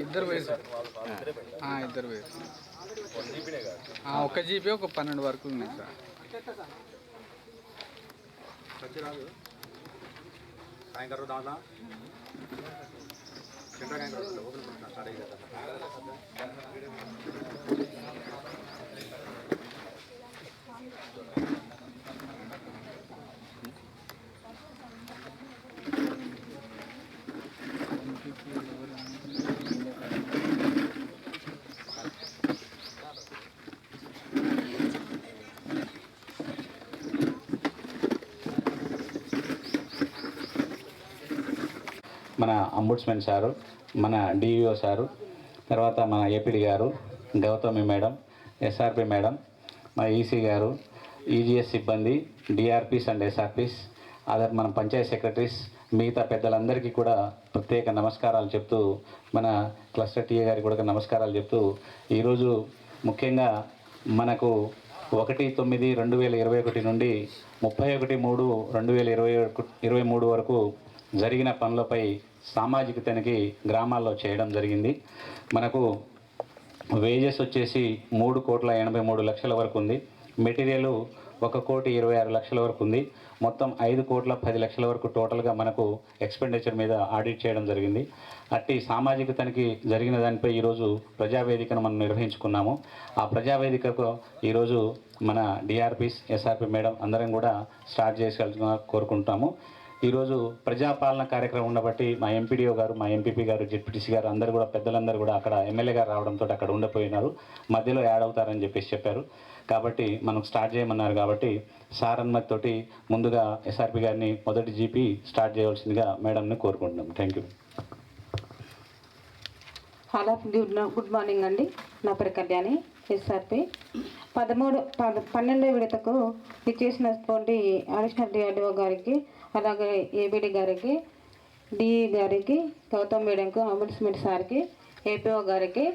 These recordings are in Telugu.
ఇద్దరు వేరు ఇద్దరు వేరు ఒక జీబీ ఒక 12 వరకు ఉన్నాయి సార్. సాయంకాలం దాదా మన అంబుడ్స్మెన్ సారు, మన డిఈఓ సారు, తర్వాత మన ఏపీడీ గారు, గౌతమి మేడం, ఎస్ఆర్పి మేడం, మన ఈసీ గారు, ఈజీఎస్ సిబ్బంది, డిఆర్పీస్ అండ్ ఎస్ఆర్పీస్, అదర్ మన పంచాయత్ సెక్రటరీస్, మిగతా పెద్దలందరికీ కూడా ప్రత్యేక నమస్కారాలు చెప్తూ, మన క్లస్టర్ టీఏ గారికి కూడా నమస్కారాలు చెప్తూ, ఈరోజు ముఖ్యంగా మనకు 1/9/2021 నుండి 31/3/2023 వరకు జరిగిన పనులపై సామాజిక తనిఖీ గ్రామాల్లో చేయడం జరిగింది. మనకు వేజెస్ వచ్చేసి 3,83,00,000 వరకు ఉంది. మెటీరియల్ 1,26,00,000 వరకు ఉంది. మొత్తం 5,10,00,000 వరకు టోటల్గా మనకు ఎక్స్పెండిచర్ మీద ఆడిట్ చేయడం జరిగింది. అట్టి సామాజిక తనిఖీ జరిగిన దానిపై ఈరోజు ప్రజావేదికను మనం నిర్వహించుకున్నాము. ఆ ప్రజావేదికకు ఈరోజు మన డిఆర్పీస్, ఎస్ఆర్పి మేడం అందరం కూడా స్టార్ట్ చేయాల్సిన కోరుకుంటాము. ఈరోజు ప్రజాపాలన కార్యక్రమం ఉండబట్టి మా ఎంపీడీఓ గారు, మా ఎంపీపీ గారు, జెడ్పీటీసీ గారు అందరూ కూడా పెద్దలందరూ కూడా అక్కడ ఎమ్మెల్యే గారు రావడంతో అక్కడ ఉండిపోయినారు. మధ్యలో యాడ్ అవుతారని చెప్పారు. కాబట్టి మనం స్టార్ట్ చేయమన్నారు. కాబట్టి సార్ అనుమతితోటి ముందుగా ఎస్ఆర్పి గారిని మొదటి జీపీ స్టార్ట్ చేయవలసిందిగా మేడంని కోరుకుంటున్నాం. Thank you. Hello, good morning అండి. నా పేరు కళ్యాణి, ఎస్ఆర్పి. 12వ విడతకు ఇచ్చేసినటువంటి అడిషనల్ డిఆర్డిఓ గారికి, అలాగే ఏబిడి గారికి, డిఈ గారికి, గౌతమ్ మేడంకు, అంబుడ్స్మెన్ సార్కి, ఏపీఓ గారికి,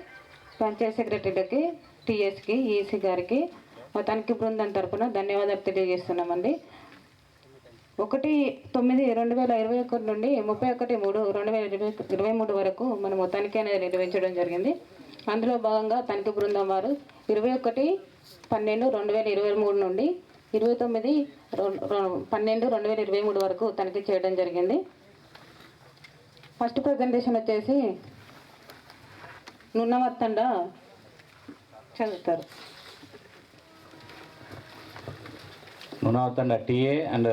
పంచాయత్ సెక్రటరీలకి, టీఎస్కి, ఈసీ గారికి తనిఖీ బృందం తరఫున ధన్యవాదాలు తెలియజేస్తున్నామండి. 1/9/2021 నుండి 31/3/2023 వరకు మనము తనిఖీ అనేది నిర్వహించడం జరిగింది. అందులో భాగంగా తనిఖీ బృందం వారు 21/12/2023 నుండి 29/12/2023 వరకు తనిఖీ చేయడం జరిగింది. ఫస్ట్ ప్రజెంటేషన్ వచ్చేసి నున్నమత్తండ చదువుతారు. నున్నమత్తండ టీఏ అండ్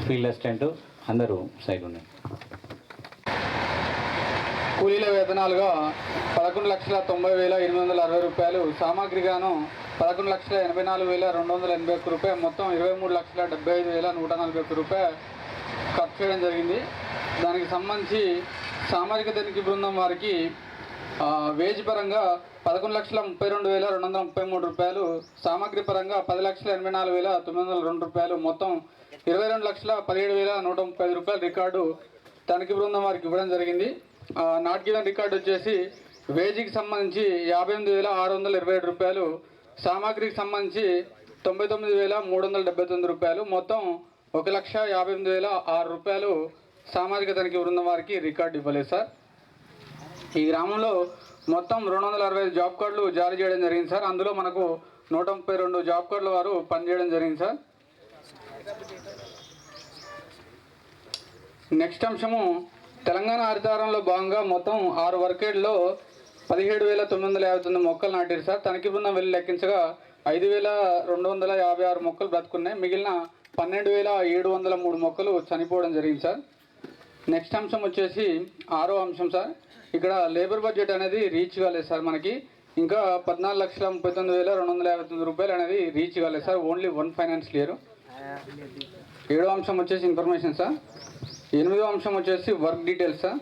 ఫీల్డ్ అసిస్టెంట్ అందరూ సైడ్ ఉన్నాయి. కూలీల వేతనాలుగా 11,90,860 రూపాయలు, సామాగ్రిగాను 11,84,281 రూపాయలు, మొత్తం 23,75,141 రూపాయలు ఖర్చు చేయడం జరిగింది. దానికి సంబంధించి సామాజిక తనిఖీ బృందం వారికి వేజ్ పరంగా 11,32,233 రూపాయలు, సామాగ్రి పరంగా 10,84,902 రూపాయలు, మొత్తం 22,17,130 రూపాయలు రికార్డు తనిఖీ బృందం వారికి ఇవ్వడం జరిగింది. నాట్ గివెన్ రికార్డు వచ్చేసి వేజీకి సంబంధించి 58,627 రూపాయలు, సామాగ్రికి సంబంధించి 99,379 రూపాయలు, మొత్తం 1,58,006 రూపాయలు సామాజిక తనిఖీ బృందం వారికి రికార్డు ఇవ్వలేదు సార్. ఈ గ్రామంలో మొత్తం 265 జాబ్ కార్డులు జారీ చేయడం జరిగింది సార్. అందులో మనకు 132 జాబ్ కార్డుల వారు పనిచేయడం జరిగింది సార్. నెక్స్ట్ అంశము, తెలంగాణ హరితహారంలో భాగంగా మొత్తం 6 వర్కేడ్లో 17,959 మొక్కలు నాటారు సార్. తనిఖీ బృందం వెళ్ళి లెక్కించగా 5,256 మొక్కలు బ్రతుకున్నాయి. మిగిలిన 12,703 మొక్కలు చనిపోవడం జరిగింది సార్. నెక్స్ట్ అంశం వచ్చేసి 6వ అంశం సార్. ఇక్కడ లేబర్ బడ్జెట్ అనేది రీచ్ కాలేదు సార్. మనకి ఇంకా 14,39,259 రూపాయలు అనేది రీచ్ కాలేదు సార్. Only 1 financial year. 7వ అంశం వచ్చేసి ఇన్ఫర్మేషన్ సార్. 8వ అంశం వచ్చేసి వర్క్ డీటెయిల్స్ సార్.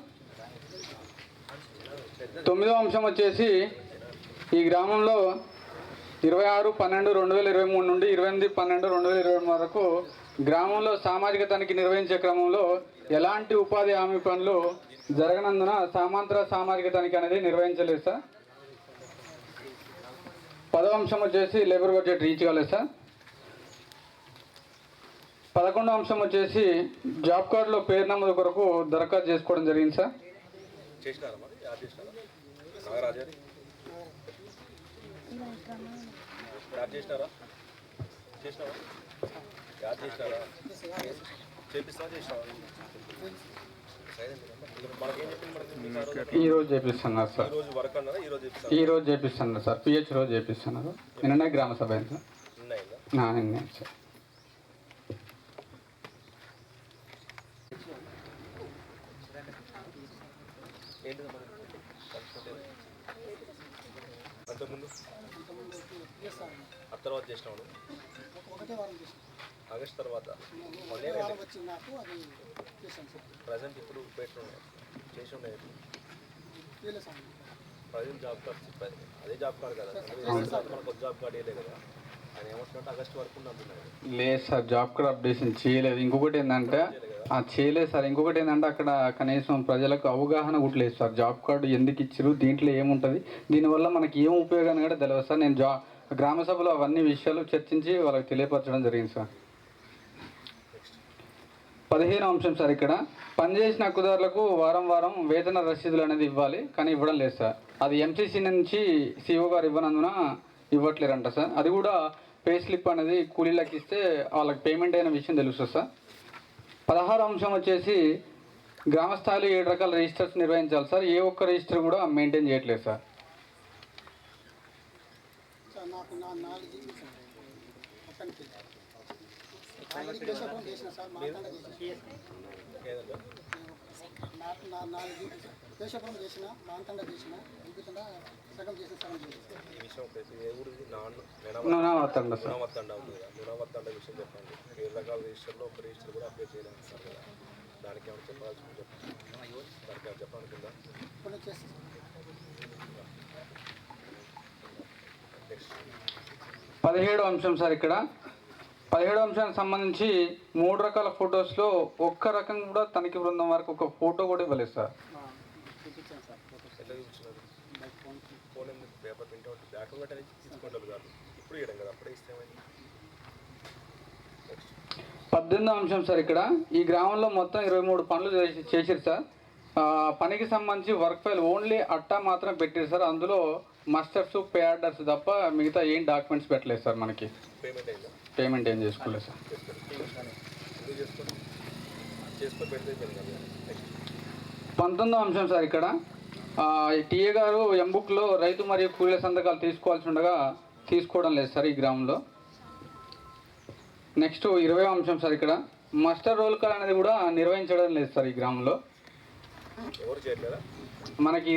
9వ అంశం వచ్చేసి ఈ గ్రామంలో 26/12/2023 నుండి 28/12/2023 వరకు గ్రామంలో సామాజిక తనిఖీ నిర్వహించే క్రమంలో ఎలాంటి ఉపాధి హామీ పనులు జరగనందున సామాంతర సామాజిక తనిఖీ అనేది నిర్వహించలేదు సార్. 10వ అంశం వచ్చేసి లేబర్ బడ్జెట్ రీచ్ కాలేదు సార్. 11వ అంశం వచ్చేసి జాబ్ కార్డులో పేరు నమోదు కొరకు దరఖాస్తు చేసుకోవడం జరిగింది సార్. చేసినారా మరి యాడ్ చేసినారా నాగరాజు యాడ్ చేసినారా యాడ్ చేసినారా చేసినావా మనకేం చెప్పింది ఈరోజు చేపిస్తున్నారు సార్. ఈరోజు వర్క్ అన్నారా ఈరోజు చేపిస్తున్నారు సార్. పిహెచ్ రోజు చేపిస్తున్నారు. నిన్ననే గ్రామ సభ అయింది సార్. నిన్నే సార్. అంతకుముందు ఆ తర్వాత చేసినావు ఆగస్ట్ తర్వాత ప్రజెంట్ ఇప్పుడు పెట్టున్నాయి చేసి ఉన్నాయి ప్రజెంట్ జాబ్ కార్డ్ అదే జాబ్ కార్డ్ కదా మనకు జాబ్ కార్డ్ వేయలేదు కదా ఆయన ఏమంటున్నట్టు ఆగస్ట్ వరకు అంటున్నాడు. లేదు సార్, జాబ్ కార్డ్ అప్డేషన్ చేయలేదు. ఇంకొకటి ఏంటంటే చేయలేదు సార్. ఇంకొకటి ఏంటంటే అక్కడ కనీసం ప్రజలకు అవగాహన కూడా లేదు సార్. జాబ్ కార్డు ఎందుకు ఇచ్చారు, దీంట్లో ఏముంటుంది, దీనివల్ల మనకి ఏం ఉపయోగాన్ని కూడా తెలియదు సార్. నేను గ్రామ సభలో అవన్నీ విషయాలు చర్చించి వాళ్ళకి తెలియపరచడం జరిగింది సార్. 15వ అంశం సార్. ఇక్కడ పనిచేసిన హక్కుదారులకు వారం వారం వేతన రసీదులు అనేది ఇవ్వాలి, కానీ ఇవ్వడం లేదు సార్. అది ఎంసీసీ నుంచి సిఓ గారు ఇవ్వనందున ఇవ్వట్లేరంట సార్. అది కూడా పే స్లిప్ అనేది కూలీలకు ఇస్తే వాళ్ళకి పేమెంట్ అయిన విషయం తెలుస్తుంది సార్. 16వ అంశం వచ్చేసి గ్రామ స్థాయిలో 7 రకాల రిజిస్టర్స్ నిర్వహించాలి సార్. ఏ ఒక్క రిజిస్టర్ కూడా మెయింటైన్ చేయట్లేదు సార్. కేశపురం చేసిన మాంతండ చేసిన ఇంకుతండ సగం చేసిన సగం చేసిన ఈ విషయం ఏ ఊరిది నూనెవత్తండ సార్. నూనెవత్తండ అవుతుంది కదా. నూనెవత్తండ విషయం చెప్పండి. 7 రకాల రిజిస్టర్లో ఒక రిజిస్టర్ కూడా అప్డేట్ చేయడానికి సార్ కదా. దానికి ఏమైనా చెప్పాల్సి చెప్పండి. దానికి ఏమైనా చెప్పాలనుకుందా కొన్ని చేస్తాం. నెక్స్ట్ 17వ అంశం సార్. ఇక్కడ 17వ అంశానికి సంబంధించి 3 రకాల ఫొటోస్లో ఒక్క రకం కూడా తనిఖీ బృందం వరకు ఒక ఫోటో కూడా ఇవ్వలేదు సార్. చూపించాను సార్ ఫోటోస్ ఎట్లా చూపించినారు? ఫోన్ ఎందుకు పేపర్ ప్రింట్అవుట్ బ్యాక్ అనేది తీసుకుంటారు కాదు. ఇప్పుడు ఇవ్వడం కదా, అప్పుడే ఇస్తే ఏమైంది? 18వ అంశం సార్. ఇక్కడ ఈ గ్రామంలో మొత్తం 23 పనులు చేశారు సార్. పనికి సంబంధించి వర్క్ ఫైల్ ఓన్లీ అట్టా మాత్రం పెట్టారు సార్. అందులో మస్టర్స్, పే ఆర్డర్స్ తప్ప మిగతా ఏం డాక్యుమెంట్స్ పెట్టలేదు సార్. మనకి పేమెంట్ అయిందా? పేమెంట్ ఏం చేసుకోలేదు సార్. ఎందుకు చేసుకొని పెడితే కదా. నెక్స్ట్ 19వ అంశం సార్. ఇక్కడ టీఏ గారు ఎంబుక్లో రైతు మరియు కూలీల సంతకాలు తీసుకోవాల్సి ఉండగా తీసుకోవడం లేదు సార్ ఈ గ్రామంలో. నెక్స్ట్ 20వ అంశం సార్. ఇక్కడ మస్టర్ రోల్ కాల్ అనేది కూడా నిర్వహించడం లేదు సార్ ఈ గ్రామంలో. ఎవరు చేయట్లేదా? మనకి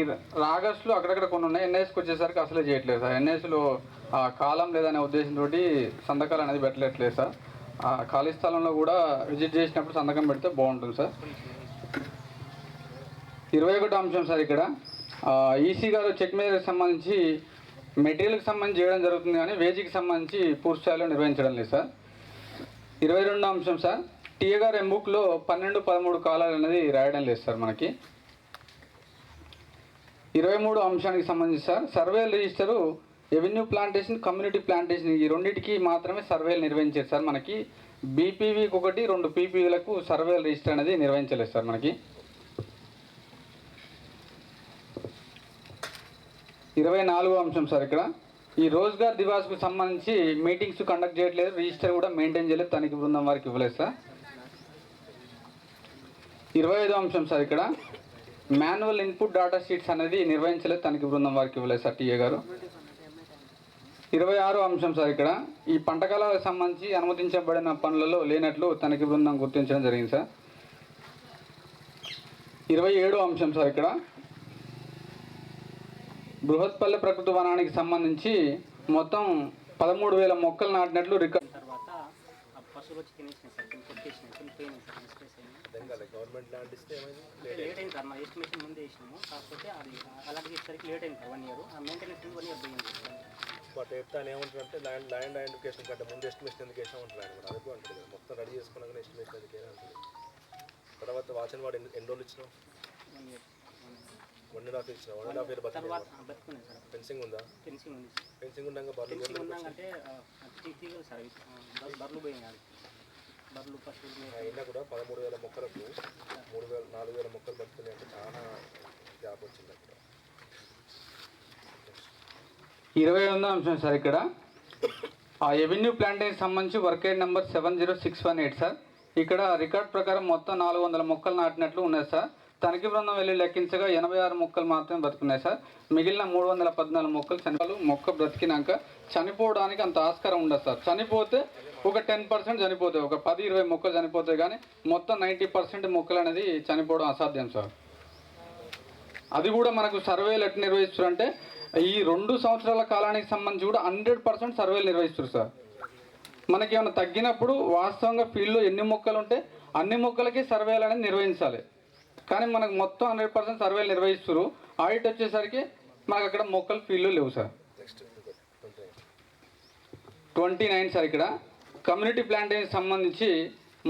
ఆగస్టులో అక్కడక్కడ కొన్ని ఉన్నాయి. ఎన్ఐఎస్కి వచ్చేసరికి అసలే చేయట్లేదు సార్. ఎన్ఐఎస్లో కాలం లేదనే ఉద్దేశంతో సంతకాలు అనేది పెట్టట్లేదు సార్. ఖాళీ స్థలంలో కూడా విజిట్ చేసినప్పుడు సంతకం పెడితే బాగుంటుంది సార్. 21వ అంశం సార్. ఇక్కడ ఈసీ గారు చెక్ మీద సంబంధించి మెటీరియల్కి సంబంధించి చేయడం జరుగుతుంది, కానీ వేజీకి సంబంధించి పూర్తి స్థాయిలో నిర్వహించడం లేదు సార్. 22వ అంశం సార్. టీఏ గారు ఎంబుక్లో 12, 13 కాలాలు అనేది రాయడం లేదు సార్ మనకి. 23వ అంశానికి సంబంధించి సార్ సర్వేల register revenue plantation, community plantation ఈ రెండింటికి మాత్రమే సర్వేలు నిర్వహించారు సార్. మనకి బీపీవీకి 1, 2 పీపీవీలకు సర్వేల రిజిస్టర్ అనేది నిర్వహించలేదు సార్ మనకి. 24వ అంశం సార్. ఇక్కడ ఈ రోజ్గార్ దివాస్కు సంబంధించి మీటింగ్స్ కండక్ట్ చేయట్లేదు, రిజిస్టర్ కూడా మెయింటైన్ చేయలేదు, తనిఖీ బృందం వారికి ఇవ్వలేదు సార్. 25వ అంశం సార్. ఇక్కడ మాన్యువల్ ఇన్పుట్ డేటా షీట్స్ అనేది నిర్వహించలేదు, తనిఖీ బృందం వారికి ఇవ్వలేదు సార్ టీఏ గారు. 26వ అంశం సార్. ఇక్కడ ఈ పంట కాలాలకు సంబంధించి అనుమతించబడిన పనులలో లేనట్లు తనిఖీ బృందం గుర్తించడం జరిగింది సార్. 27వ అంశం సార్. ఇక్కడ బృహత్పల్లి ప్రకృతి వనానికి సంబంధించి మొత్తం 13,000 మొక్కలు నాటినట్లు రికార్డ్. తర్వాత పశువులు వచ్చి తినేసినాయి సార్, కొన్ని కొట్టేసినాయి, కొన్ని పోయినాయి సార్, మిస్ప్లేస్ అయినాయి. గవర్నమెంట్ ల్యాండ్ ఇస్తే ఏమైంది? లేట్ అయింది సార్. మా ఎస్టిమేషన్ ముందే వేసినాము, కాకపోతే అది అలాగే ఇచ్చరికి లేట్ అయింది సార్. 1 ఇయర్ ఆ మెయింటెనెన్స్ 1 ఇయర్ పోయింది సార్. బట్ చెప్తాను ఏమంటారంటే ల్యాండ్ ఐడెంటిఫికేషన్ కంటే ముందు ఎస్టిమేషన్ ఎందుకు వేసాం అంటున్నాను కూడా. అది కూడా అంటుంది కదా, మొత్తం రెడీ చేసుకున్నాక ఎస్టిమేషన్ ఎందుకు వేయాలి అంటుంది. తర్వాత వాచన్ వాడు ఎన్ని రోజులు ఇచ్చినావు? 1 ఇయర్ 1.5 ఇచ్చినావు. 1.5 ఇయర్ తర్వాత బతుకున్నాయి సార్. ఫెన్సింగ్ ఉందా? ఫెన్సింగ్ ఉంది సార్. ఫెన్సింగ్ ఉండగా బర్రెలు ఫెన్సింగ్ ఉన్నాకంటే తీగలు సార్, బర్రెలు పోయినాయి. బర్రెలు పశువులు మేక అయినా కూడా 13,000 మొక్కలకు 4,000 మొక్కలు బతుకున్నాయి అంటే చాలా గ్యాప్ వచ్చింది అక్కడ. 28వ అంశం సార్ ఇక్కడ ఆ ఎవెన్యూ ప్లాంటేషన్ సంబంధించి వర్క్ ఐడి నెంబర్ 70618 సార్. ఇక్కడ రికార్డ్ ప్రకారం మొత్తం 400 మొక్కలు నాటినట్లు ఉన్నాయి సార్. తనిఖీ బృందం వెళ్ళి లెక్కించగా 86 మొక్కలు మాత్రమే బతుకున్నాయి సార్. మిగిలిన 314 మొక్కలు మొక్క బ్రతికినాక చనిపోవడానికి అంత ఆస్కారం ఉండదు సార్. చనిపోతే ఒక 10% చనిపోతాయి, ఒక 10-20 మొక్కలు చనిపోతాయి, కానీ మొత్తం 90% మొక్కలు అనేది చనిపోవడం అసాధ్యం సార్. అది కూడా మనకు సర్వేలు ఎట్లా నిర్వహిస్తారు అంటే ఈ 2 సంవత్సరాల కాలానికి సంబంధించి కూడా 100% సర్వేలు నిర్వహిస్తారు సార్. మనకి ఏమైనా తగ్గినప్పుడు వాస్తవంగా ఫీల్డ్లో ఎన్ని మొక్కలు ఉంటే అన్ని మొక్కలకి సర్వేలు అనేది నిర్వహించాలి. కానీ మనకు మొత్తం 100% సర్వేలు నిర్వహిస్తారు. ఆడిట్ వచ్చేసరికి మనకు అక్కడ మొక్కలు ఫీల్డ్లో లేవు సార్. 29 సార్ ఇక్కడ కమ్యూనిటీ ప్లాంటేషన్ సంబంధించి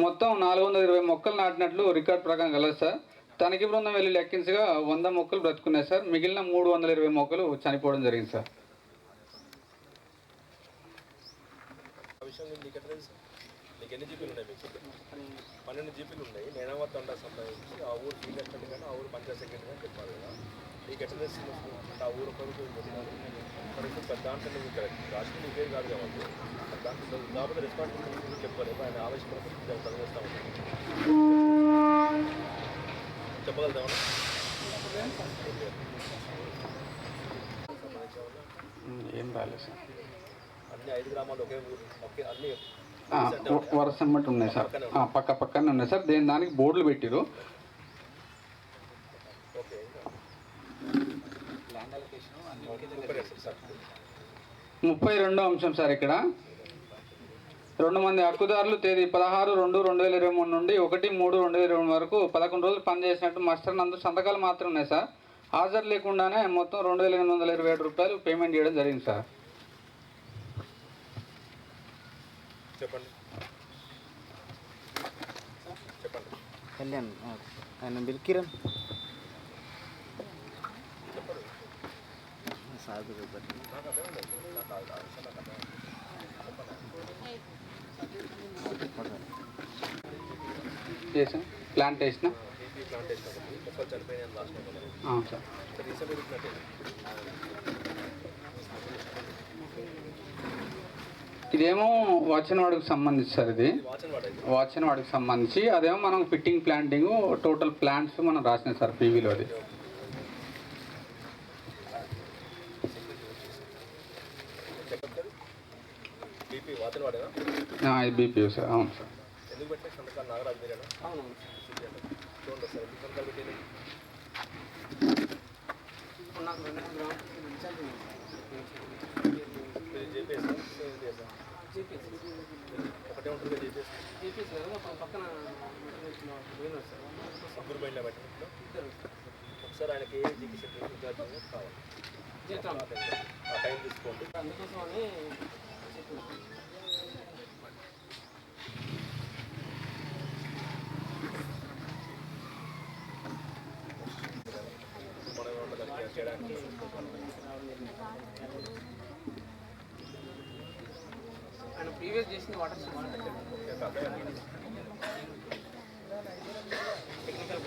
మొత్తం 420 మొక్కలు నాటినట్లు రికార్డ్ ప్రకారం కలదు సార్. తనిఖీ బృందం వెళ్ళి లెక్కించగా 100 మొక్కలు బ్రతుకున్నాయి సార్. మిగిలిన 320 మొక్కలు చనిపోవడం జరిగింది సార్. ఆ విషయం నీకు ఎట్లా తెలుసు? నీకు ఎన్ని జీపీలు ఉన్నాయి? మీకు 12 జీపీలు ఉన్నాయి. నేనవా తండా సంబంధించి ఆ ఊరు ఫీల్డ్ అసిస్టెంట్ కానీ ఆ ఊరు పంచాయత్ సెక్రటరీ కానీ చెప్పాలి కదా. నీకు ఎట్లా తెలుస్తుంది అంటే ఆ ఊరు ఒకరికి పెద్ద దాంట్లో నువ్వు ఇక్కడ రాష్ట్రం నీ పేరు కాదు కాబట్టి దాంట్లో కాబట్టి రెస్పాన్సిబిలిటీ చెప్పలేదు. ఆయన ఆవేశపడి చదివేస్తూ ఉంటాను. చెప్పగలుగుతామన్నా? ఏం రాలేదు సార్. అన్ని 5 గ్రామాలు ఒకే ఊరు ఒకే అన్ని వరుస అమ్మటి ఉన్నాయి సార్. పక్క పక్కనే ఉన్నాయి సార్. దానికి బోర్డులు పెట్టిరు. ఓకే 32వ అంశం సార్ ఇక్కడ 2 మంది హక్కుదారులు తేదీ 16/2/2023 నుండి 1/3/2023 వరకు 11 రోజులు పనిచేసినట్టు మస్టర్ నందు సంతకాలు మాత్రం ఉన్నాయి సార్. హాజరు లేకుండానే మొత్తం 2,827 రూపాయలు పేమెంట్ చేయడం జరిగింది సార్. చెప్పండి చెప్పండి కళ్యాణ్ ఆయన బిల్కిరణ్ సాగు నాకు అదే ఉండదు. నాకు ఆ విషయం నాకు అదే చేసాం ప్లాంటేషన్ టీపీ ప్లాంటేషన్ ఒకటి మొక్కలు చనిపోయినాయి అని రాసిన సార్. రీసెంట్ పెట్టినట్టే ఇదేమో వాచనవాడికి సంబంధించి సార్. ఇది వాచన్ వాడేది వాచనవాడికి సంబంధించి అదేమో మనం ఫిట్టింగ్ ప్లాంటింగ్ టోటల్ ప్లాంట్స్ మనం రాసినాం సార్ పీవీలో. అది టీపీ వాచన్ వాడేనా? ఇది బీపీయూ సార్. అవును సార్. ఎందుకు పెట్టిన సంతకాలు నాగరాజు మీరేనా? అవును చూడండి సార్ ఎందుకు సంతకాలు పెట్టింది? ఇప్పుడు నాకు 2 గ్రాములు ఇన్ఛార్జ్ ఉంది మీరు జేపీఎస్ జీపీఎస్ ఒకటే ఉంటుంది జేపీఎస్ జీపీఎస్ కదా పక్కన పోయినారు సార్. ముగ్గురు బయట పెట్టినప్పుడు ఇద్దరు ఒకసారి ఆయనకి ఏ జీపీసీ కావాలి జీతం ఆ టైం తీసుకోండి. అందుకోసం అని చెప్తున్నాను. మనం ఏమంటుంది చేయడానికి ఆయన ప్రీవియస్ చేసిన వాటర్ సోర్స్ టెక్నికల్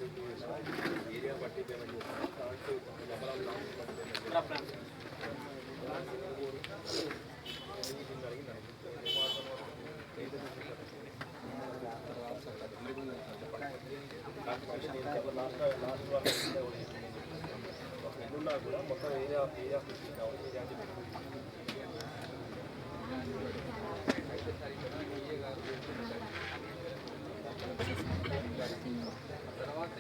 కొంత ఏరియా బట్టి పేమెంట్ చేస్తాం. ఎన్నున్నా కూడా మొత్తం ఏరియా కావాలి. ఏరియా తర్వాత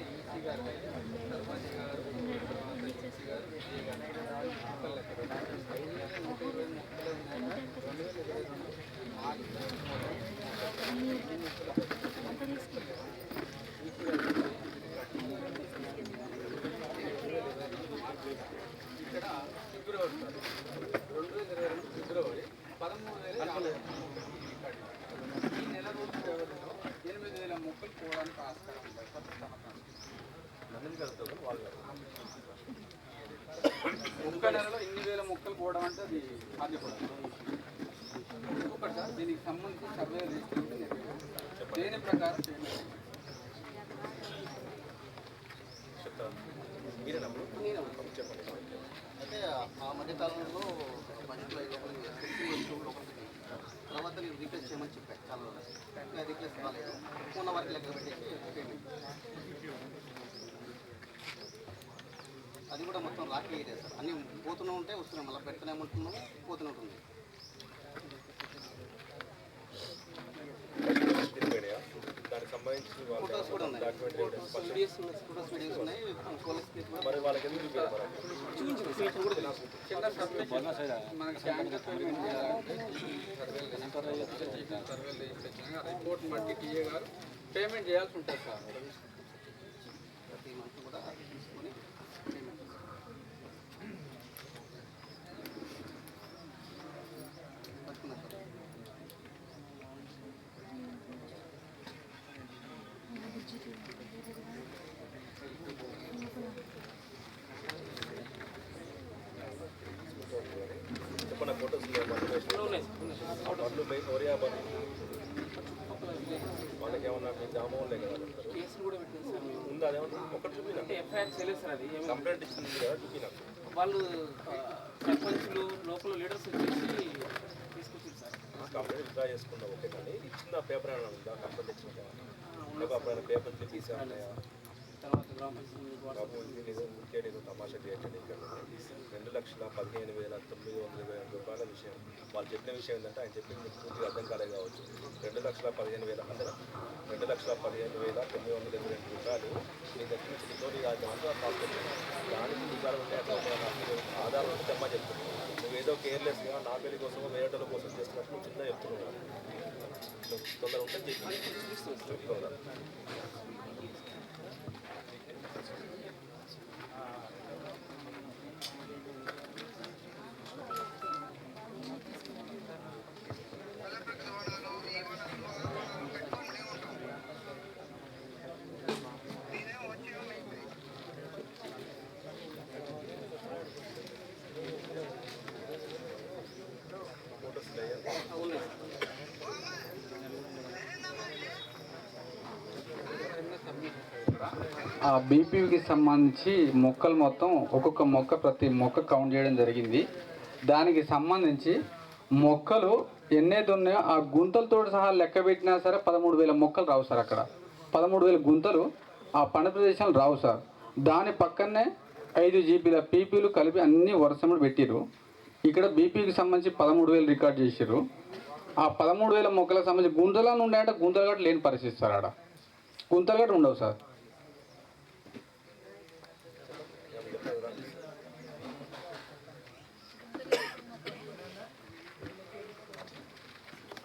ఇక్కడ ఫిబ్రవరి సార్ 2022 ఫిబ్రవరి 13,000 ఈ నెల రోజు వ్యవధిలో 8,000 మొక్కలు పోవడానికి ఆస్కారం ఉంటుంది సార్ ఒక్క నెలలో ఇన్ని వేల మొక్కలు పోవడం అంటే అది సాధ్యపడదు. ఇంకొకటి సార్ దీనికి సంబంధించి సర్వే రిజిస్ట్రేషన్ దేని ప్రకారం చేయండి. అయితే ఆ మధ్యకాలంలో బడ్జెట్లో తర్వాత నేను రీప్లేస్ చేయమని చెప్పాను చాలా రోజులు. ఇంకా రీప్లేస్ కాలేదు. ఉన్న వారికి లెక్క పెట్టేసి పేమెంట్ అది కూడా మొత్తం రాఖీ ఏరియా సార్. అన్నీ పోతూనే ఉంటాయి వస్తున్నాయి, మళ్ళీ పెడుతూనే ఉంటున్నాము, పోతూనే ఉంటుంది. దానికి సంబంధించి ఫోటోస్ కూడా ఉన్నాయి, ఫోటోస్ వీడియోస్ ఉన్నాయి, పోలీస్ కేసు కూడా మరి వాళ్ళకి ఎందుకు చూపించారు? చూపించాను కూడా తెలుసు. చిన్న సర్వే మనకి బ్యాంక్ పేమెంట్ చేయాలంటే సర్వే రిజిస్ట్రేషన్ రిపోర్ట్ మట్టి టీఏ గారు పేమెంట్ చేయాల్సి ఉంటుంది సార్. ప్రతి మంత్ కూడా తీసుకొని పేమెంట్ పట్టుకున్నా సార్. చెప్పండి ఫోటోస్ వాళ్ళకి ఏమన్నా మీ గ్రామంలో కదా కేసులు కూడా పెట్టింది సార్ మేము. ఉందా అదేమన్నా ఒకటి చూపినా అంటే ఎఫ్ఐఆర్ చేయలేదు సార్. అది ఏమి కంప్లైంట్ ఇచ్చింది కదా చూపినా వాళ్ళు సర్పంచులు లోకల్ లీడర్స్ వచ్చేసి తీసుకొచ్చింది సార్. కంప్లైంట్ విత్డ్రా చేసుకున్నా ఓకే, కానీ ఇచ్చిన పేపర్ ఏమైనా ఉందా? కంప్లైంట్ ఇచ్చిన అప్పుడైనా పేపర్ తీసా ఉన్నాయా? తర్వాత గ్రామ పంచాయతీ బాబు ఇది నిజం ముఖ్య ఏదో తమాషా చేయటండి. ఇక్కడ 2,15,927 రూపాయల విషయం. వాళ్ళు చెప్పిన విషయం ఏంటంటే ఆయన చెప్పింది పూర్తిగా అర్థం కాలేదు కావచ్చు. 2,15,000 అంటే 2,15,922 రూపాయలు మీ దగ్గర నుంచి రికవరీ దాంట్లో దానికి రూపాయలు ఉంటే అట్లా ఆధారం ఉంటే తెమ్మా చెప్తున్నావు. నువ్వేదో కేర్లెస్గా నా పెళ్లి కోసం వేరేటోళ్ళ కోసం చేస్తున్నట్టు నువ్వు చిన్న చెప్తున్నావు. తొందర ఉంటే చెప్తున్నా. ఆ బీపీకి సంబంధించి మొక్కలు మొత్తం ఒక్కొక్క మొక్క ప్రతి మొక్క కౌంట్ చేయడం జరిగింది. దానికి సంబంధించి మొక్కలు ఎన్నైతే ఉన్నాయో ఆ గుంతలతో సహా లెక్క పెట్టినా సరే 13,000 మొక్కలు రావు సార్. అక్కడ 13,000 గుంతలు ఆ పంట ప్రదేశాలు రావు సార్. దాని పక్కనే 5 జీబీల పీపీలు కలిపి అన్ని వరుసములు పెట్టిరు. ఇక్కడ బీపీకి సంబంధించి 13,000 రికార్డ్ చేసిర్రు. ఆ 13,000 మొక్కలకు సంబంధించి గుంతలను ఉన్నాయంటే గుంతలు గట్ట లేని పరిస్థితి సార్. ఆడ గుంతలు గట్ట ఉండవు సార్.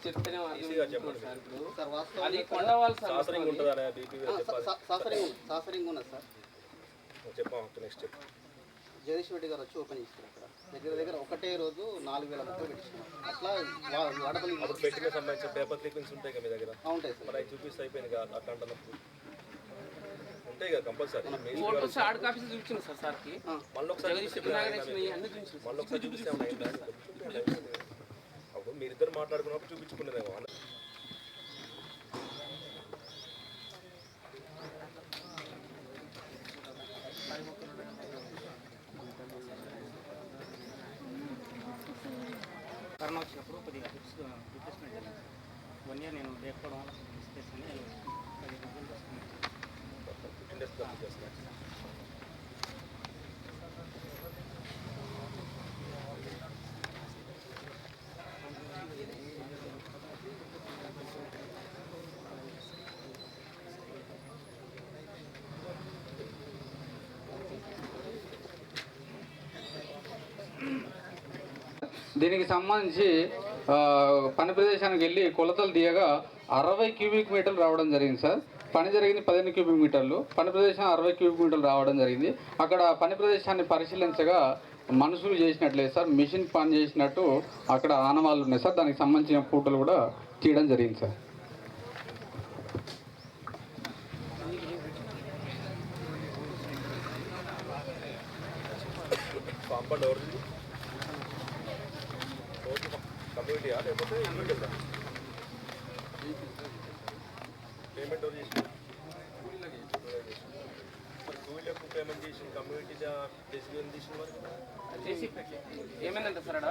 చెప్తేనే ఈజీగా చెప్పండి. సార్ వాస్తవం అది కొండ వాళ్ళు సార్. సాసరింగ్ ఉంటుందా బీపీ చెప్పాలి. సాసరింగ్ ఉన్నది సార్. చెప్పాము నెక్స్ట్ చెప్పు. జగదీష్ రెడ్డి గారు వచ్చి ఓపెన్ చేస్తారు. అక్కడ దగ్గర దగ్గర ఒకటే రోజు 4,000 మొక్కలు పెట్టించుకున్నాం. అట్లా వాడపల్లి అప్పుడు పెట్టిన సంబంధించిన పేపర్ క్లిప్పింగ్స్ ఉంటాయి కదా మీ దగ్గర? ఉంటాయి సార్. మరి అవి చూపిస్తే అయిపోయింది కదా అట్లా అంటున్నప్పుడు ఉంటాయి కదా కంపల్సరీ. ఫోటోస్ హార్డ్ కాపీస్ చూపించాను సార్ సార్కి. మళ్ళీ ఒకసారి అన్ని చూపించాను. మళ్ళీ ఒకసారి చూపిస్తే అప్పుడు మీరిద్దరు మాట్లాడుకున్నప్పుడు చూపించుకునేదేమో. కరోనా వచ్చినప్పుడు కొద్దిగా రిప్లేస్మెంట్ జరిగింది. 1 ఇయర్ నేను లేకపోవడం వల్ల స్పేస్ అని 15 రోజులు వస్తున్నాను. దీనికి సంబంధించి పని ప్రదేశానికి వెళ్ళి కొలతలు తీయగా 60 క్యూబిక్ మీటర్లు రావడం జరిగింది సార్. పని జరిగింది 15 క్యూబిక్ మీటర్లు, పని ప్రదేశం 60 క్యూబిక్ మీటర్లు రావడం జరిగింది. అక్కడ పని ప్రదేశాన్ని పరిశీలించగా మనుషులు చేసినట్లేదు సార్, మిషన్ పని చేసినట్టు అక్కడ ఆనవాళ్ళు ఉన్నాయి సార్. దానికి సంబంధించిన ఫోటోలు కూడా తీయడం జరిగింది సార్. కాంపౌండ్ ఎవరిది? కమ్యూనిటీయా లేకపోతే ఇండివిజువల్? పేమెంట్ ఎవరు చేసి కూలీలకు పేమెంట్ చేసి కమ్యూనిటీ డెసిషన్ తీసిన మరి చేసి ఏమైందంటే సార్ అక్కడ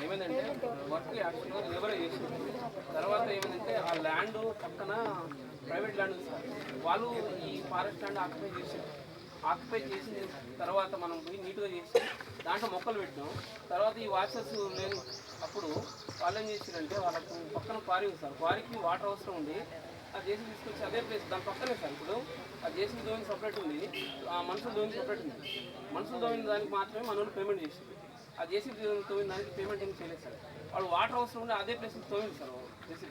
ఏమైందంటే వర్క్ యాక్చువల్గా లేబరే చేసింది. తర్వాత ఏమైందంటే ఆ ల్యాండ్ పక్కన ప్రైవేట్ ల్యాండ్ ఉంది సార్, వాళ్ళు ఈ ఫారెస్ట్ ల్యాండ్ ఆక్యుపై చేసిన తర్వాత మనం పోయి నీట్గా చేసి దాంట్లో మొక్కలు పెట్టినాం. తర్వాత ఈ వాచర్స్ లేని అప్పుడు వాళ్ళు ఏం చేసారంటే వాళ్ళకు పక్కన క్వారీ ఉంది సార్, క్వారీకి వాటర్ అవసరం ఉంది. ఆ జేసీ తీసుకొచ్చి అదే ప్లేస్ దాని పక్కనే సార్. ఇప్పుడు ఆ జేసీ దోమిని సపరేట్ ఉంది, ఆ మనుషులు దోమిని సపరేట్ ఉంది. మనుషులు దోమిన దానికి మాత్రమే మన వాళ్ళు పేమెంట్ చేసింది. ఆ జేసీ తోమిన దానికి పేమెంట్ ఏం చేయలేదు సార్. వాళ్ళు వాటర్ అవసరం ఉండి అదే ప్లేస్ తోమింది సార్ జేసీ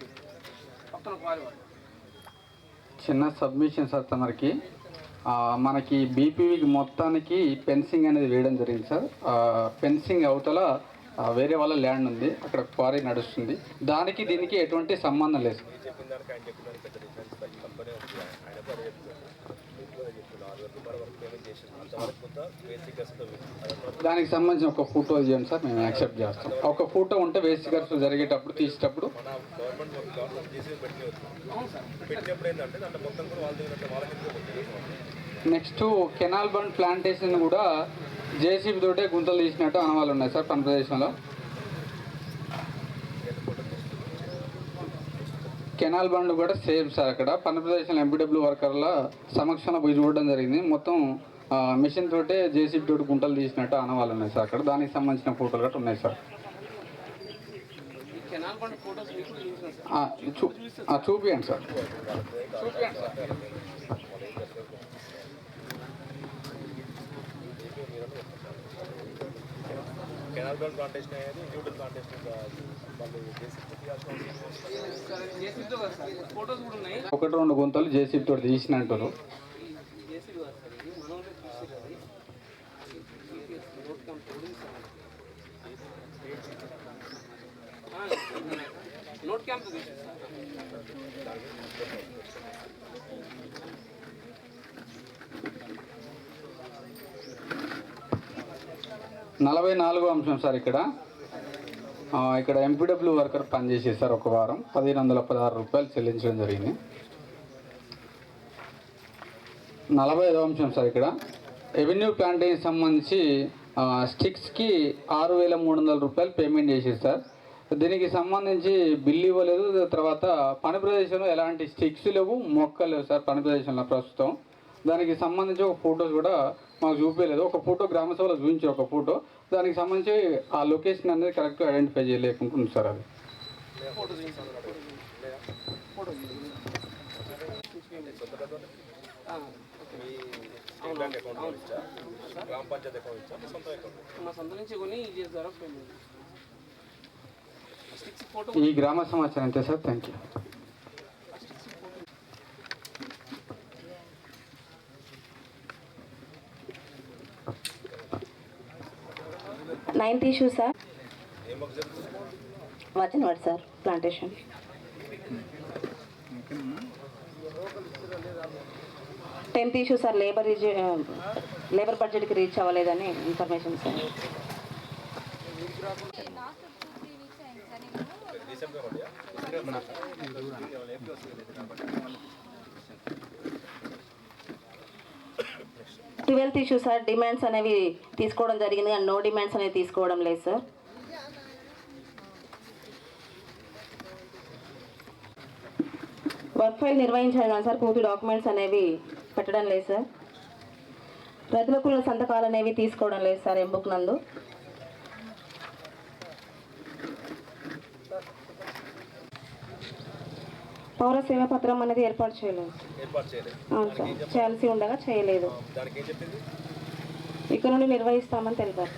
పక్కన క్వారీ వాళ్ళు. చిన్న సబ్మిషన్ సార్ తమరికి. మనకి బీపీవీకి మొత్తానికి ఫెన్సింగ్ అనేది వేయడం జరిగింది సార్. ఫెన్సింగ్ అవతల వేరే వాళ్ళ ల్యాండ్ ఉంది, అక్కడ క్వారీ నడుస్తుంది. దానికి దీనికి ఎటువంటి సంబంధం లేదు. చెప్పిన దానికి ఆయన చెప్పిన దానికి పెద్ద డిఫరెన్స్ కంపెనీ ఉంది. ఆయన కూడా చెప్తున్నారు, చెప్తున్నారు 6,000 రూపాయల వరకు పేమెంట్ చేసింది. అంతవరకు కొంత బేసిక్ దానికి సంబంధించిన ఒక ఫోటో ఇవ్వండి సార్, మేము యాక్సెప్ట్ చేస్తాం. ఒక ఫోటో ఉంటే వేస్ట్ ఖర్చు జరిగేటప్పుడు తీసేటప్పుడు మన గవర్నమెంట్ చేసి పెట్టినప్పుడు ఏంటంటే దాంట్లో మొత్తం కూడా వాళ్ళకి నెక్స్ట్ కెనాల్ బండ్ ప్లాంటేషన్ కూడా జేసీబీ తోటే గుంతలు తీసినట్టు అనవాళ్ళు ఉన్నాయి సార్ పని ప్రదేశంలో. కెనాల్ బండ్ కూడా సేమ్ సార్. అక్కడ పని ప్రదేశంలో ఎంపీడబ్ల్యూ వర్కర్ల సమక్షంలో పోయి చూడడం జరిగింది. మొత్తం మిషన్ తోటే జేసీబీ తోటి గుంటలు తీసినట్టు అనవాళ్ళు ఉన్నాయి సార్. అక్కడ దానికి సంబంధించిన ఫోటోలు గట్రా ఉన్నాయి సార్. చూపియండి సార్, చూపియండి సార్. కెనాల్ బండ్ ప్లాంటేషన్ అయ్యేది ఇండివిజువల్ ప్లాంటేషన్ వాళ్ళు ఫోటోస్ కూడా ఉన్నాయి. 1-2 గుంతలు జేసీబీ తోటి తీసినట్టు. నోట్ క్యాంప్ 44వ అంశం సార్. ఇక్కడ ఎంపీడబ్ల్యూ వర్కర్ పనిచేసేది సార్. ఒక వారం 1,516 రూపాయలు చెల్లించడం జరిగింది. 45వ అంశం సార్. ఇక్కడ రెవెన్యూ ప్లాంటేషన్ సంబంధించి స్టిక్స్కి 6,300 రూపాయలు పేమెంట్ చేసేది సార్. దీనికి సంబంధించి బిల్లు ఇవ్వలేదు. తర్వాత పని ప్రదేశంలో ఎలాంటి స్టిక్స్ లేవు, మొక్కలు లేవు సార్ పని ప్రదేశంలో ప్రస్తుతం. దానికి సంబంధించి ఒక ఫొటోస్ కూడా మాకు చూపించలేదు. ఒక ఫోటో గ్రామ సభలో చూపించారు, ఒక ఫోటో. దానికి సంబంధించి ఆ లొకేషన్ అనేది కరెక్ట్గా ఐడెంటిఫై చేయలేకుంటుంది సార్. అది గ్రామ పంచాయతీ అకౌంట్ ఇచ్చా, సొంత అకౌంట్ మా సొంత నుంచి కొని చేస్తారా పేమెంట్. ఈ గ్రామ సమాచారం అంతే sir. Thank you. Ninth issue sir, వచనవాడ్ sir plantation. 10th issue sir, labour బడ్జెట్కి రీచ్ అవ్వలేదని information sir. Twelfth issue sir, demands అనేవి తీసుకోవడం జరిగింది కానీ నో డిమాండ్స్ అనేవి తీసుకోవడం లేదు సార్. వర్క్ ఫైల్ నిర్వహించాలి కానీ సార్ పూర్తి డాక్యుమెంట్స్ అనేవి పెట్టడం లేదు సార్. రైతుల కూలీల సంతకాలు అనేవి తీసుకోవడం లేదు సార్ ఎంబుక్ నందు. పౌర సేవా పత్రం అనేది ఏర్పాటు చేయలేదు. అవును సార్, చేయాల్సి ఉండగా చేయలేదు. ఇక్కడ నుండి నిర్వహిస్తామని తెలిపారు.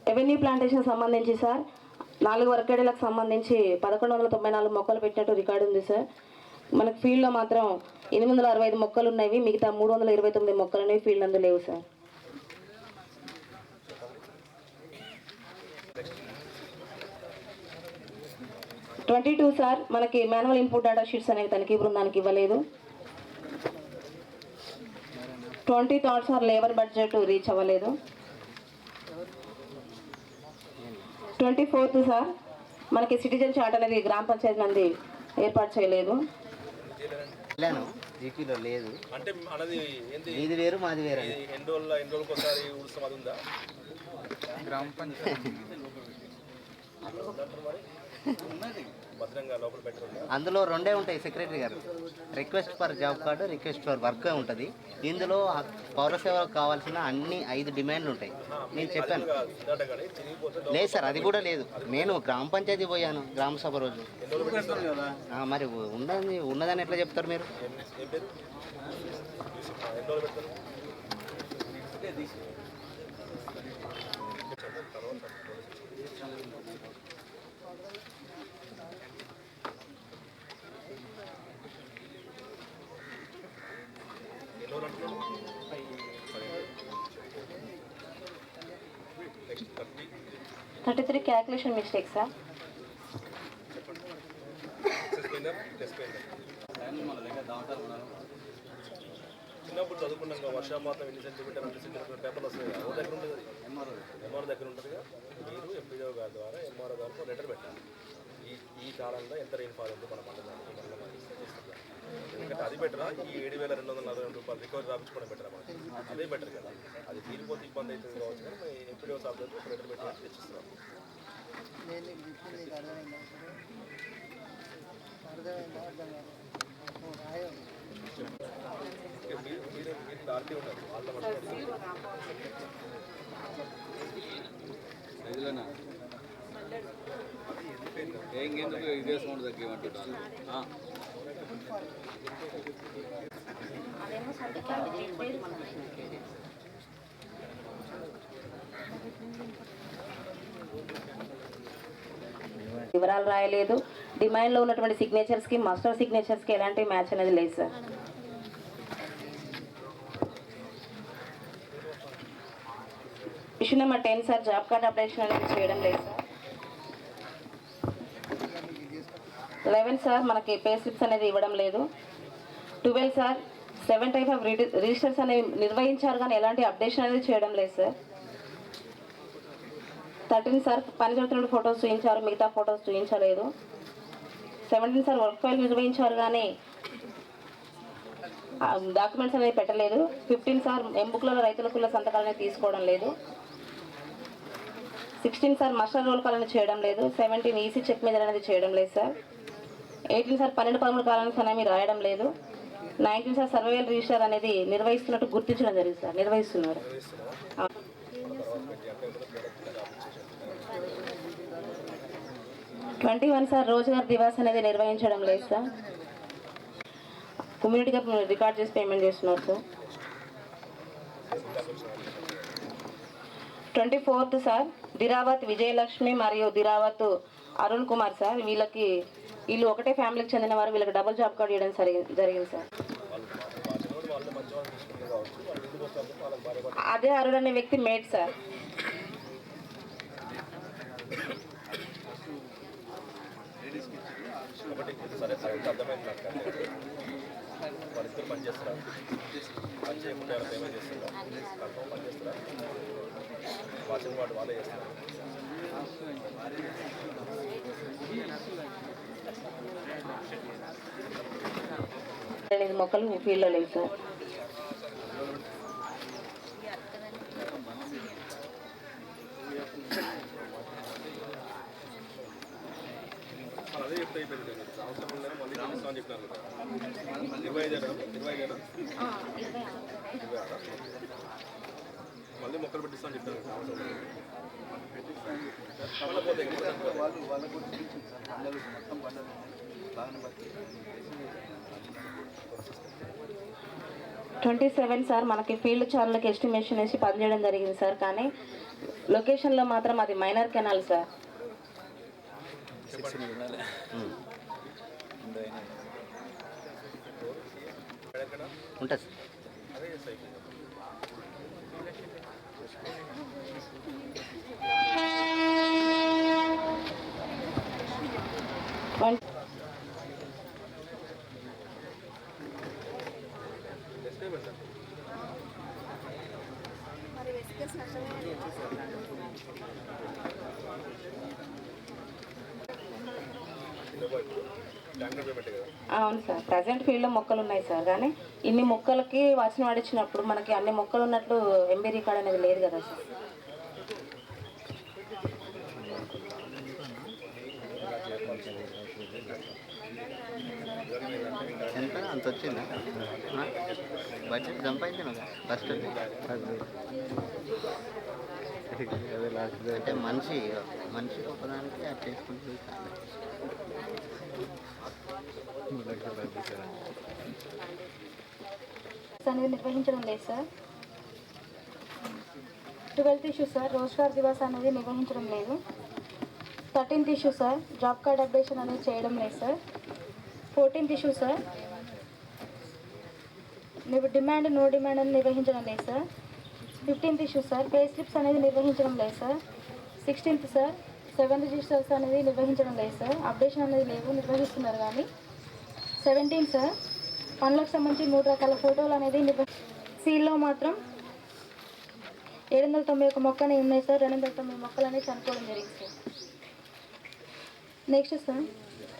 రెవెన్యూ ప్లాంటేషన్ సంబంధించి సార్ 4 వర్గేడలకు సంబంధించి 1194 మొక్కలు పెట్టినట్టు రికార్డు ఉంది సార్. మనకు ఫీల్డ్లో మాత్రం 865 మొక్కలు ఉన్నవి, మిగతా 329 మొక్కలు అనేవి ఫీల్డ్ అందు లేవు సార్. ట్వంటీ సార్ మనకి మాన్యువల్ ఇన్పుట్ డేటా షీట్స్ అనేవి తనిఖీ బృందానికి ఇవ్వలేదు. 23 సార్ లేబర్ బడ్జెట్ రీచ్ అవ్వలేదు. 24 సార్ మనకి సిటిజన్ చార్ట్ అనేది గ్రామ పంచాయతీ నుండి ఏర్పాటు చేయలేదు. జీపీలో లేదు అంటే మనది ఏంది, ఇది వేరు మాది వేరు. ఎన్ని రోజులకు ఒకసారి ఉత్సవం అది ఉందా? గ్రామ పంచాయతీ భద్రంగా లోపల పెట్టరు. అందులో 2 ఉంటాయి సెక్రటరీ గారు, request for job card, request for work ఉంటుంది. ఇందులో పౌర సేవకు కావాల్సిన అన్ని 5 డిమాండ్లు ఉంటాయి. నేను చెప్పాను లేదు సార్, అది కూడా లేదు. నేను గ్రామ పంచాయతీ పోయాను గ్రామ సభ రోజు. మరి ఉన్నదని ఎట్లా చెప్తారు మీరు? Next 33 calculation mistake sir. చిన్నప్పుడు చదువుకున్నాక వర్షాపాతం ఎన్ని సెంటీమీటర్ అంటే సెంటీమీటర్ పేపర్లు వస్తాయి. ఎవరి దగ్గర ఉంటుంది? ఎంఆర్ఓ దగ్గర ఉంటుందిగా. మీరు ఎంపీడీఓ గారి ద్వారా ఎంఆర్ఓ గారికి లెటర్ పెట్టాలి. ఈ కాలంలో ఎంత రెయిన్ఫాల్ ఉందో మన పండుగ చేస్తున్నారు. ఎందుకంటే అది బెటరా, ఈ 7,242 రూపాయలు రికవరీ రాపించుకోవడం బెటరా? మనకి అదే బెటర్ కదా. అది తీరిపోతే ఇబ్బంది అవుతుంది కావచ్చు, కానీ మేము ఎంపీడీఓ సార్ దగ్గర ఒక లెటర్ పెట్టి తెచ్చిస్తున్నాం. మీరు దాటి ఉన్నారు వాళ్ళ ఇంకెందుకు ఇదే సౌండ్ తగ్గేమంటున్నారు. వివరాలు రాయలేదు. డిమాండ్లో ఉన్నటువంటి సిగ్నేచర్స్కి మాస్టర్ సిగ్నేచర్స్కి ఎలాంటి మ్యాచ్ అనేది లేదు sir. Issue number 10 sir job card updation అనేది చేయడం లేదు సార్. 11 సార్ మనకి పే స్లిప్స్ అనేది ఇవ్వడం లేదు. 12 సార్ 7 టైప్ ఆఫ్ రిజిస్టర్స్ అనేవి నిర్వహించారు కానీ ఎలాంటి అప్డేషన్ అనేది చేయడం లేదు సార్. 13 సార్ పని జరుగుతున్న ఫొటోస్ చూపించారు, మిగతా ఫొటోస్ చూపించలేదు. 17 సార్ వర్క్ ఫైల్ నిర్వహించారు కానీ డాక్యుమెంట్స్ అనేది పెట్టలేదు. 15 సార్ ఎంబుక్లలో రైతుల సంతకాలని తీసుకోవడం లేదు. 16 సార్ మస్టర్ రోల్ కాల్ అనేది చేయడం లేదు. 17 ఈసీ చెక్ మీద అనేది చేయడం లేదు సార్. 18 సార్ 12-13 కాలానికి అనేవి రాయడం లేదు. 19 సార్ సర్వేయల్ రిజిస్టర్ అనేది నిర్వహిస్తున్నట్టు గుర్తించడం జరిగింది సార్. నిర్వహిస్తున్నారు. 21 సార్ రోజుగారు దివాస్ అనేది నిర్వహించడం లేదు సార్. కమ్యూనిటీగా రికార్డ్ చేసి పేమెంట్ చేస్తున్నారు సార్. 24th సార్ దిరావత్ విజయలక్ష్మి మరియు దిరావత్ అరుణ్ కుమార్ సార్, వీళ్ళు ఒకటే ఫ్యామిలీకి చెందిన వారు. వీళ్ళకి డబుల్ జాబ్ కార్డ్ ఇవ్వడం జరిగింది సార్. అదే అరుణ్ అనే వ్యక్తి మేడ్ సార్. సరే అర్థమైంది నాకు. వాళ్ళిద్దరు పని చేస్తారా? పని చేయకుండా ఎవరు పేమెంట్ చేస్తారా? కన్ఫర్మ్ పని చేస్తారా? వాషింగ్ వాటర్ వాళ్ళే చేస్తారా? 8 మొక్కలు ఫీల్డ్లో లేవు సార్. అదే చెప్తే అయిపోయింది అవసరం ఉందని మళ్ళీ అని చెప్పినారు కదా 25 మళ్ళీ మొక్కలు పెట్టిస్తామని చెప్పారు అవసరం మళ్ళీ పోతే వాళ్ళు 27 సార్ మనకి ఫీల్డ్ ఛానల్కి ఎస్టిమేషన్ వేసి పనిచేయడం జరిగింది సార్. కానీ లొకేషన్లో మాత్రం అది మైనర్ కెనాల్ సార్. ఉంటుంది సార్. అదే సైకిల్ అవును సార్. ప్రజెంట్ ఫీల్డ్లో మొక్కలు ఉన్నాయి సార్. కానీ ఇన్ని మొక్కలకి వాసన వాడిచ్చినప్పుడు మనకి అన్ని మొక్కలు ఉన్నట్లు ఎంబీ రికార్డ్ అనేది లేదు కదా సార్. ఎంత అంత వచ్చిందా బడ్జెట్ సంపాదించాను ఫస్ట్ అంటే మనిషి ఒకదానికి అది చేసుకుంటూ అనేది నిర్వహించడం లేదు sir. 12th issue sir Rozgar Diwas అనేది నిర్వహించడం లేదు. 13th issue sir job card updation అనేది చేయడం లేదు సార్. 14th issue sir demand no demand అని నిర్వహించడం లేదు సార్. 15th issue sir pay slips అనేది నిర్వహించడం లేదు sir. 16th sir 7th registers అనేది నిర్వహించడం లేదు సార్. అప్డేషన్ అనేది లేవు, నిర్వహిస్తున్నారు కానీ. 17th సార్ పనులకు సంబంధించి 3 రకాల ఫోటోలు అనేది ఫీల్డ్లో మాత్రం 791 మొక్కలు ఉన్నాయి సార్. 290 మొక్కలు అనేది చనిపోవడం జరిగింది sir. Next sir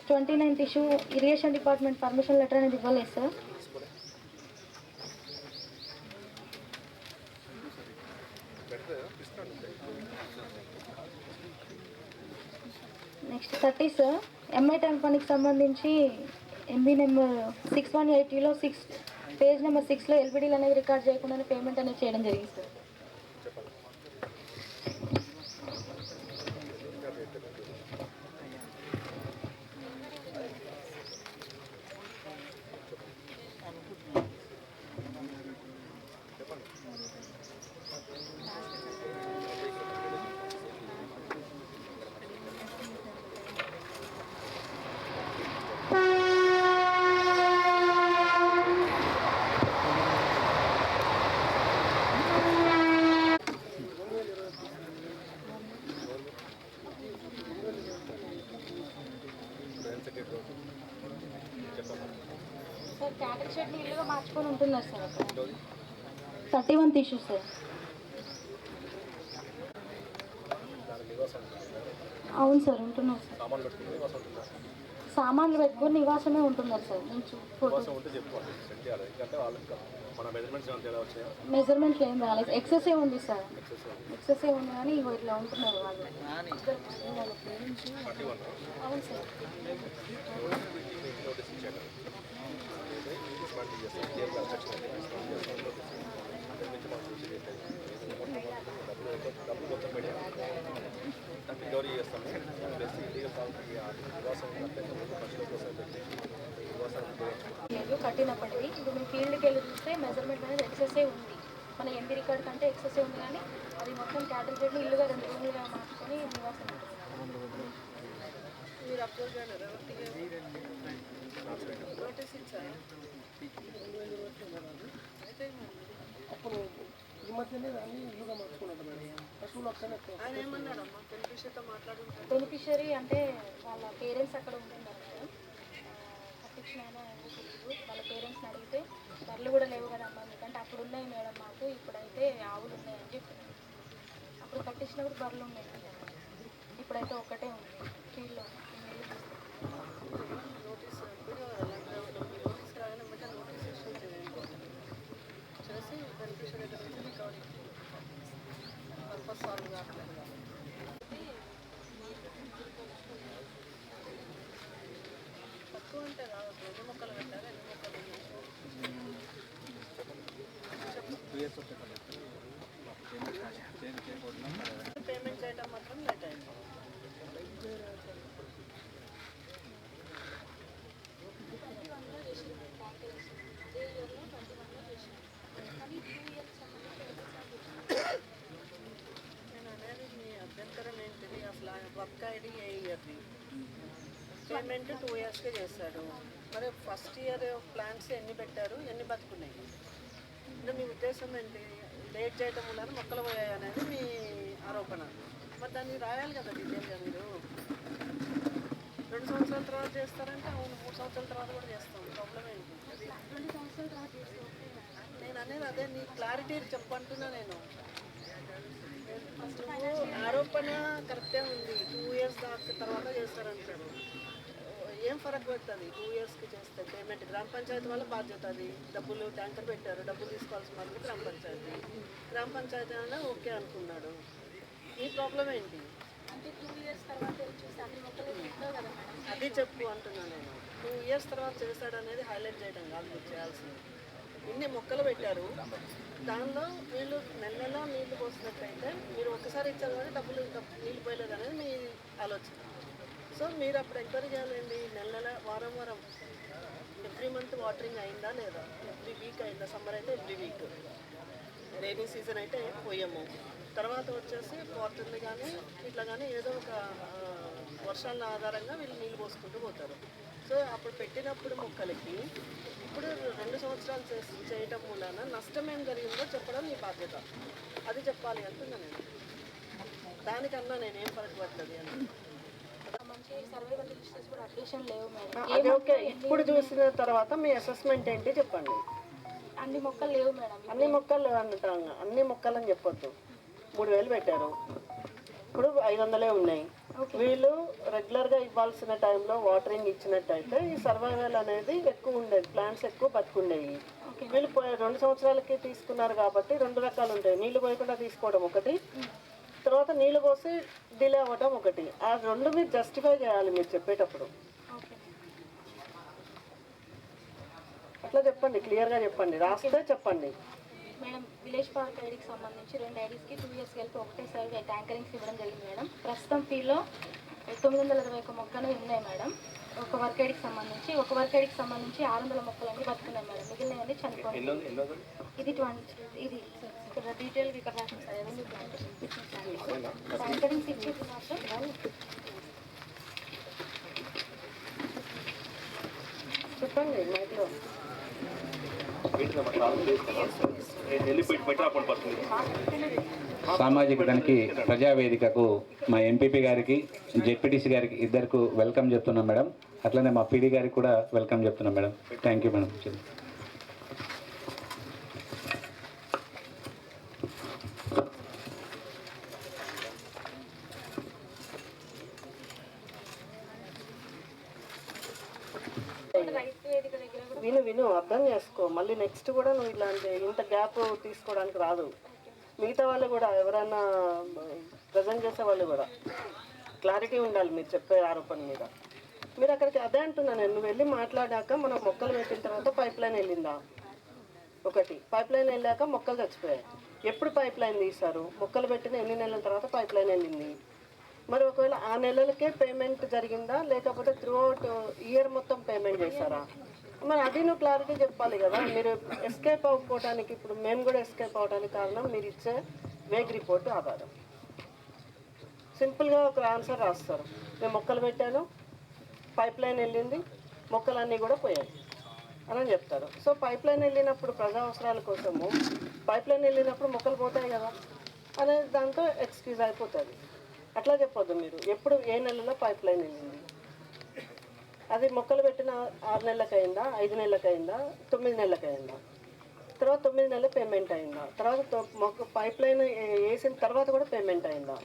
29th issue irrigation department permission letter అనేది ఇవ్వలేదు sir. Next 30 sir MI tank పనికి సంబంధించి ఎంబీ నెంబర్ 6180లో పేజ్ నెంబర్ 6లో ఎల్బిడీలు అనేది రికార్డ్ చేయకుండానే పేమెంట్ అనేది చేయడం జరిగింది సార్. సార్ క్యాటర్ షెడ్ ఇల్లుగా మార్చుకొని ఉంటున్నారు సార్ అక్కడ. 31th issue sir. అవును సార్ ఉంటున్నారు సార్. సామాన్లు పెట్టుకొని నివాసమే ఉంటున్నారు సార్. మెజర్మెంట్లు ఏం రాలేదు. ఎక్సెసే ఉంది సార్. ఎక్సెసే ఉంది కానీ ఇగో ఇట్లా ఉంటున్నారు వాళ్ళు. అవును సార్. లేదు కట్టినప్పటికీ ఇప్పుడు మీ ఫీల్డ్కి వెళ్ళి చూస్తే మెజర్మెంట్ అనేది ఎక్సెసే ఉంది. మన ఎంబీ రికార్డ్ కంటే ఎక్సెసే ఉంది కానీ అది మొత్తం క్యాటర్ షెడ్ని ఇల్లుగా 2 రూములుగా మార్చుకొని నివాసం మీరు అప్రోచ్ అప్పుడు ఈ మధ్యనే దాన్ని ఇల్లుగా మార్చుకున్నాడు మేడం. పశువులు బెనిఫిషియరీ అంటే వాళ్ళ పేరెంట్స్ అక్కడ ఉంటున్నారు మేడం. కట్టించిన వాళ్ళ పేరెంట్స్ని అడిగితే బర్రెలు కూడా లేవు కదమ్మా ఎందుకంటే అప్పుడు ఉన్నాయి మేడం మాకు, ఇప్పుడైతే ఆవులు ఉన్నాయని చెప్పినారు. అప్పుడు కట్టించినప్పుడు బర్రెలు ఉన్నాయి, ఇప్పుడైతే ఒక్కటే ఉంది ఫీల్డ్లో. పేమెంట్ 2 ఇయర్స్కే చేస్తాడు. మరి ఫస్ట్ ఇయర్ ప్లాన్స్ ఎన్ని పెట్టారు, ఎన్ని బతుకున్నాయి? అంటే మీ ఉద్దేశం ఏంటి? లేట్ చేయడం వల్ల మొక్కలు పోయాయి అనేది మీ ఆరోపణ. మరి దాన్ని రాయాలి కదా డీటెయిల్గా మీరు. 2 సంవత్సరాల తర్వాత చేస్తారంటే అవును, 3 సంవత్సరాల తర్వాత కూడా చేస్తాం. ప్రాబ్లం ఏంటి? అది 20 సంవత్సరాల తర్వాత నేను అనేది అదే, నీ క్లారిటీ చెప్పంటున్నా నేను. ఆరోపణ కరెక్టే ఉంది. 2 ఇయర్స్ దాకా తర్వాత చేస్తారంటారు. ఏం ఫరక్ పడుతుంది 2 ఇయర్స్కి చేస్తే? పేమెంట్ గ్రామ పంచాయతీ వాళ్ళ బాధ్యత. అది డబ్బులు ట్యాంకర్ పెట్టారు, డబ్బులు తీసుకోవాల్సిన వాళ్ళు గ్రామ పంచాయతీ. గ్రామ పంచాయతీ అయినా ఓకే అనుకున్నాడు. ఈ ప్రాబ్లం ఏంటి? అంటే 2 ఇయర్స్ తర్వాత చూసి అన్ని మొక్కలు పెట్టావు కదా మేడం. అది చెప్పు అంటున్నాను నేను. 2 ఇయర్స్ తర్వాత చేస్తాడు అనేది హైలైట్ చేయడం కాదు మీరు చేయాల్సింది. ఇన్ని మొక్కలు పెట్టారు, దానిలో వీళ్ళు నెలలో నీళ్లు పోసినట్టయితే మీరు ఒక్కసారి ఇచ్చారు కానీ డబ్బులు ఇంకా నీళ్ళు పోయలేదు అనేది మీ ఆలోచన. సో మీరు అప్పుడు ఎంక్వైరీ చేయాలండి. నెల వారం ఎవ్రీ మంత్ వాటరింగ్ అయిందా లేదా, ఎవ్రీ వీక్ అయిందా? సమ్మర్ అయితే ఎవ్రీ వీక్, రైనీ సీజన్ అయితే పోయాము. తర్వాత వచ్చేసి క్వార్టర్లీ కానీ ఇట్లా కానీ ఏదో ఒక వర్షాల ఆధారంగా వీళ్ళు నీళ్ళు పోసుకుంటూ పోతారు. సో అప్పుడు పెట్టినప్పుడు మొక్కలకి ఇప్పుడు 2 సంవత్సరాలు చేయటం మూలన నష్టం ఏం జరిగిందో చెప్పడం మీ బాధ్యత. అది చెప్పాలి అంటున్నా నేను. దానికన్నా నేనేం ఫరక్ పడుతుంది అని. మంచి సర్వైవల్ రిజిస్టర్స్ కూడా అప్డేషన్ లేవు మేడం. అది ఓకే. ఇప్పుడు చూసిన తర్వాత మీ అసెస్మెంట్ ఏంటి చెప్పండి. అన్ని మొక్కలు లేవు మేడం. అన్ని మొక్కలు లేవు అంటాను. అన్ని మొక్కలు అని చెప్పొద్దు. 3000 పెట్టారు, ఇప్పుడు 500 ఉన్నాయి. వీళ్ళు రెగ్యులర్గా ఇవ్వాల్సిన టైంలో వాటరింగ్ ఇచ్చినట్టయితే ఈ సర్వైవల్ అనేది ఎక్కువ ఉండేది, ప్లాంట్స్ ఎక్కువ బతుకుండేవి. వీళ్ళు 2 సంవత్సరాలకి తీసుకున్నారు కాబట్టి 2 రకాలు ఉంటాయి. నీళ్లు పోయకుండా తీసుకోవడం ఒకటి, తర్వాత నీళ్ళు పోసి డిలే అవ్వడం ఒకటి. ఆ 2 మీరు జస్టిఫై చేయాలి మీరు చెప్పేటప్పుడు. అట్లా చెప్పండి, క్లియర్గా చెప్పండి, రాస్తే చెప్పండి. మేడం విలేజ్ పార్క్ ఐడికి సంబంధించి 2 ఐడీస్కి 2 ఇయర్స్ కలిపి ఒకటేసారి ట్యాంకరింగ్స్ ఇవ్వడం జరిగింది మేడం. ప్రస్తుతం ఫీలో 921 మొక్కలు ఉన్నాయి మేడం. ఒక వర్క్ ఐడికి సంబంధించి 600 మొక్కలు అన్నీ బతుకున్నాయి మేడం. మిగిలినవన్నీ చనిపోయింది. ఇది 20 ఇది ఇక్కడ డీటెయిల్గా ఇక్కడ రాసిన సార్ రెవెన్యూ ప్లాంట్ ట్యాంకరింగ్స్ ఇచ్చేది మాత్రం చెప్పండి మైక్లో. సామాజిక తనిఖీ ప్రజావేదికకు మా ఎంపీపీ గారికి, జెడ్పీటీసీ గారికి ఇద్దరికి వెల్కమ్ చెప్తున్నాం మేడం. అట్లనే మా పీడీ గారికి కూడా వెల్కమ్ చెప్తున్నాం మేడం. Thank you madam. విను అర్థం చేసుకో. మళ్ళీ నెక్స్ట్ కూడా నువ్వు ఇలాంటి ఇంత గ్యాప్ తీసుకోవడానికి రాదు. మిగతా వాళ్ళు కూడా ఎవరైనా ప్రజెంట్ చేసే వాళ్ళు కూడా క్లారిటీ ఉండాలి మీరు చెప్పే ఆరోపణ మీద. మీరు అక్కడికి అదే అంటున్నాను నేను. నువ్వు వెళ్ళి మాట్లాడాక మనం మొక్కలు పెట్టిన తర్వాత పైప్ లైన్ వెళ్ళిందా? ఒకటి పైప్ లైన్ వెళ్ళాక మొక్కలు చచ్చిపోయాయి. ఎప్పుడు పైప్ లైన్ తీశారు? మొక్కలు పెట్టిన ఎన్ని నెలల తర్వాత పైప్ లైన్ వెళ్ళింది? మరి ఒకవేళ ఆ నెలలకే పేమెంట్ జరిగిందా, లేకపోతే త్రూ అవుట్ ఇయర్ మొత్తం పేమెంట్ చేశారా? మరి అది నువ్వు క్లారిటీ చెప్పాలి కదా. మీరు ఎస్కేప్ అవ్వకపోవడానికి, ఇప్పుడు మేము కూడా ఎస్కేప్ అవ్వడానికి కారణం మీరు ఇచ్చే వేగ్ రిపోర్ట్ ఆధారం. సింపుల్గా ఒక ఆన్సర్ రాస్తారు, నేను మొక్కలు పెట్టాను, పైప్ లైన్ వెళ్ళింది, మొక్కలన్నీ కూడా పోయాయి అని చెప్తారు. సో పైప్ లైన్ వెళ్ళినప్పుడు ప్రజా అవసరాల కోసము పైప్ లైన్ వెళ్ళినప్పుడు మొక్కలు పోతాయి కదా అనేది దాంతో ఎక్స్క్యూజ్ అయిపోతుంది. అట్లా చెప్పొద్దు మీరు. ఎప్పుడు ఏ నెలలో పైప్ లైన్ వెళ్ళింది? అది మొక్కలు పెట్టిన 6 నెలలకు అయిందా, 5 నెలలకు అయిందా, 9 నెలలకు అయిందా? తర్వాత 9 నెలలు పేమెంట్ అయిందా? తర్వాత పైప్ లైన్ వేసిన తర్వాత కూడా పేమెంట్ అయిందా?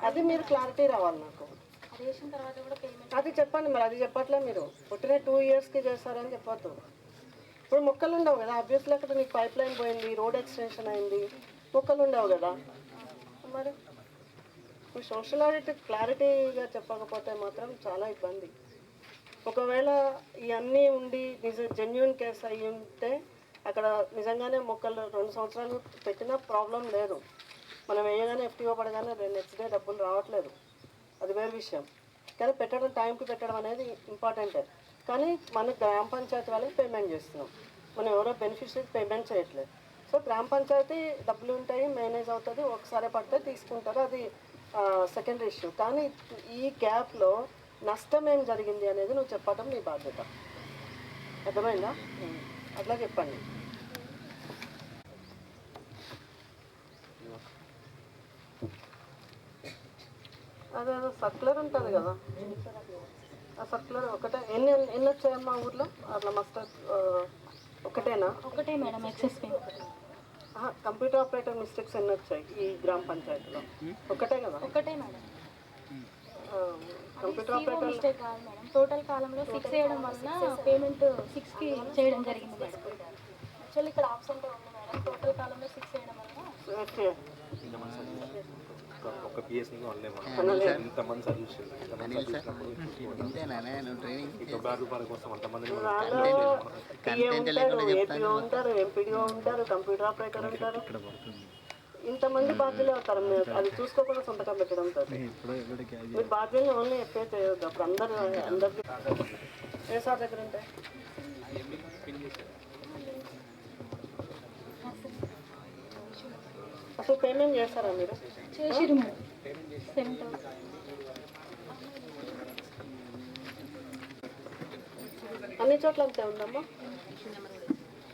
అది మీరు క్లారిటీ రావాలి నాకు. అది చెప్పండి. మరి అది చెప్పట్లే మీరు. పుట్టిన 2 ఇయర్స్కి చేస్తారని చెప్పొద్దు. ఇప్పుడు మొక్కలు ఉండవు కదా ఆబ్వియస్లీ. అక్కడ నీకు పైప్ లైన్ పోయింది, రోడ్ ఎక్స్టెన్షన్ అయింది, మొక్కలు ఉండవు కదా. మరి ఇప్పుడు సోషల్ ఆడిట్ క్లారిటీగా చెప్పకపోతే మాత్రం చాలా ఇబ్బంది. ఒకవేళ ఇవన్నీ ఉండి జెన్యున్ కేసు అయ్యి ఉంటే అక్కడ నిజంగానే మొక్కలు 2 సంవత్సరాలు పెట్టినా ప్రాబ్లం లేదు. మనం వేయగానే ఎఫ్టీఓ పడగానే నెక్స్ట్ డే డబ్బులు రావట్లేదు, అది వేరే విషయం. కానీ పెట్టడం టైంకి పెట్టడం అనేది ఇంపార్టెంటే. కానీ మన గ్రామ పంచాయతీ వాళ్ళకి పేమెంట్ చేస్తున్నాం, మనం ఎవరో బెనిఫిషరీకి పేమెంట్ చేయట్లేదు. సో గ్రామ పంచాయతీ డబ్బులు ఉంటాయి, మేనేజ్ అవుతుంది, ఒకసారి పడితే తీసుకుంటారు, అది సెకండరీ ఇష్యూ. కానీ ఈ గ్యాప్లో నష్టం ఏం జరిగింది అనేది నువ్వు చెప్పటం నీ బాధ్యత. అర్థమైందా? అట్లా చెప్పండి. అదే సర్క్యులర్ ఉంటుంది కదా, ఆ సర్క్యులర్ ఒకటే. ఎన్ని వచ్చాయమ్మా ఊర్లో అట్లా మస్టర్? ఒకటేనా? ఒకటే madam, excess pay. Computer operator mistakes ఎన్ని వచ్చాయి ఈ గ్రామ పంచాయతీలో? ఒకటే కదా? ఒకటే మేడం. కంప్యూటర్ ఆపరేటర్ మిస్టేక్ కాదు మేడం, టోటల్ కాలంలో 6 చేయడం వలన పేమెంట్ 6కి చేయడం జరిగింది మేడం. యాక్చువల్లీ ఇక్కడ ఆబ్సెంట్ ఉంది మేడం, టోటల్ కాలంలో 6 చేయడం వలన. ఓకే. ఒక పిఎస్ని ఇంతమంది సర్వీస్ రూపాయల కోసం అంతమంది ఏపీఓ ఉంటారు, ఎంపీడీఓ ఉంటారు, కంప్యూటర్ ఆపరేటర్ ఉంటారు, ఇంతమంది బాధ్యులు అవుతారు. మీరు అది చూసుకోకుండా సొంతగా పెట్టడం మీరు బాధ్యుల్ని ఓన్లీ ఎఫ్ఐ చేయొద్దు. అప్పుడు అందరికి ఏ సార్ దగ్గర ఉంటాయి? అసలు పేమెంట్ చేస్తారా మీరు? చేసిరు మేడం, 7,000. అన్ని చోట్ల అంతే ఉందమ్మా?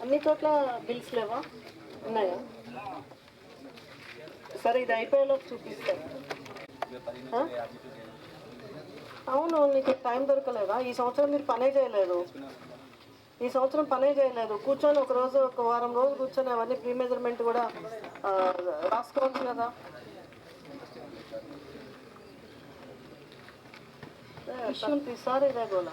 అన్ని చోట్ల బిల్స్ లేవా? ఉన్నాయా? సరే, ఇది అయిపోయేలోపు చూపిస్తాను. అవును, నీకు టైం దొరకలేదా? ఈ సంవత్సరం మీరు పనే చేయలేదు. ఈ సంవత్సరం పనే చేయలేదు. కూర్చొని ఒక వారం రోజులు కూర్చొని అవన్నీ ప్రీ మెజర్మెంట్ కూడా రాసుకోవచ్చు కదా. ప్రతిసారి ఇదే గోలా.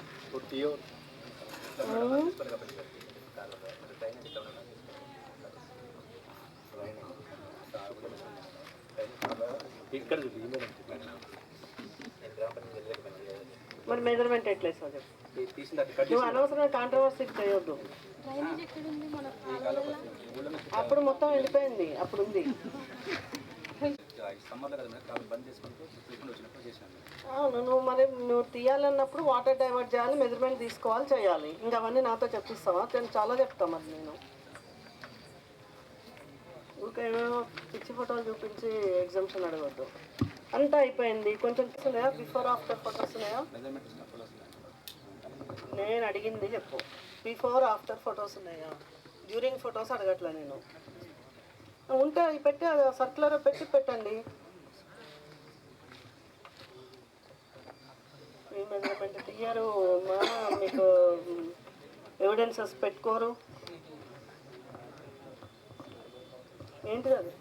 ఇక్కడ మరి మెజర్మెంట్ ఎట్లా ఇస్తుంది? నువ్వు అనవసరమైన కాంట్రవర్సీ చేయొద్దు. అప్పుడు మొత్తం వెళ్ళిపోయింది, అప్పుడు ఉంది. అవును, నువ్వు తీయాలన్నప్పుడు వాటర్ డైవర్ట్ చేయాలి, మెజర్మెంట్ తీసుకోవాలి, చేయాలి. ఇంకా అవన్నీ నాతో చెప్పిస్తావా? నేను చాలా చెప్తాను. మరి నేను ఏమేమో పిచ్చి ఫోటోలు చూపించి ఎగ్జామ్షన్ అడగద్దు. అంతా అయిపోయింది. కొంచెం ఉన్నాయా? బిఫోర్ ఆఫ్టర్ ఫొటోస్ ఉన్నాయా? నేను అడిగింది చెప్పు. బిఫోర్ ఆఫ్టర్ ఫొటోస్ ఉన్నాయా? డ్యూరింగ్ ఫొటోస్ అడగట్లే నేను. ఉంటే అవి పెట్టి సర్క్యులర్ పెట్టండి. మీ మెజర్మెంట్ తీయరు, మీకు ఎవిడెన్సెస్ పెట్టుకోరు. ఏంటిది అది?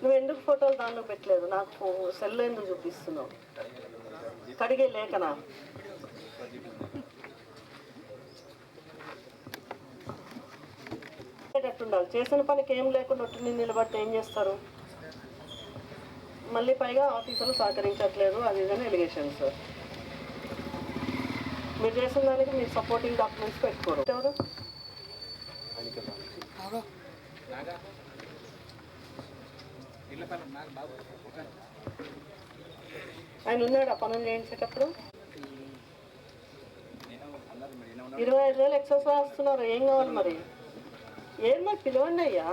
నువ్వు ఎందుకు ఫోటోలు దానిలో పెట్టలేదు? నాకు సెల్ ఎందుకు చూపిస్తున్నావు? కడిగే లేఖనా? ఉండాలి. చేసిన పనికి ఏం లేకుండా ఒట్టి నిలబడితే ఏం చేస్తారు? మళ్ళీ పైగా ఆఫీసులు సహకరించట్లేదు, అది ఇదని ఎలిగేషన్స్. మీరు చేసిన దానికి మీరు సపోర్టింగ్ డాక్యుమెంట్స్ పెట్టుకోరు. ఎవరు ఆయన ఉన్నాడు ఆ పనులు చేయించేటప్పుడు? 25,000 ఎక్సెస్ రాస్తున్నారు. ఏం కావాలి మరి? ఏం మరి పిలవండి అయ్యా.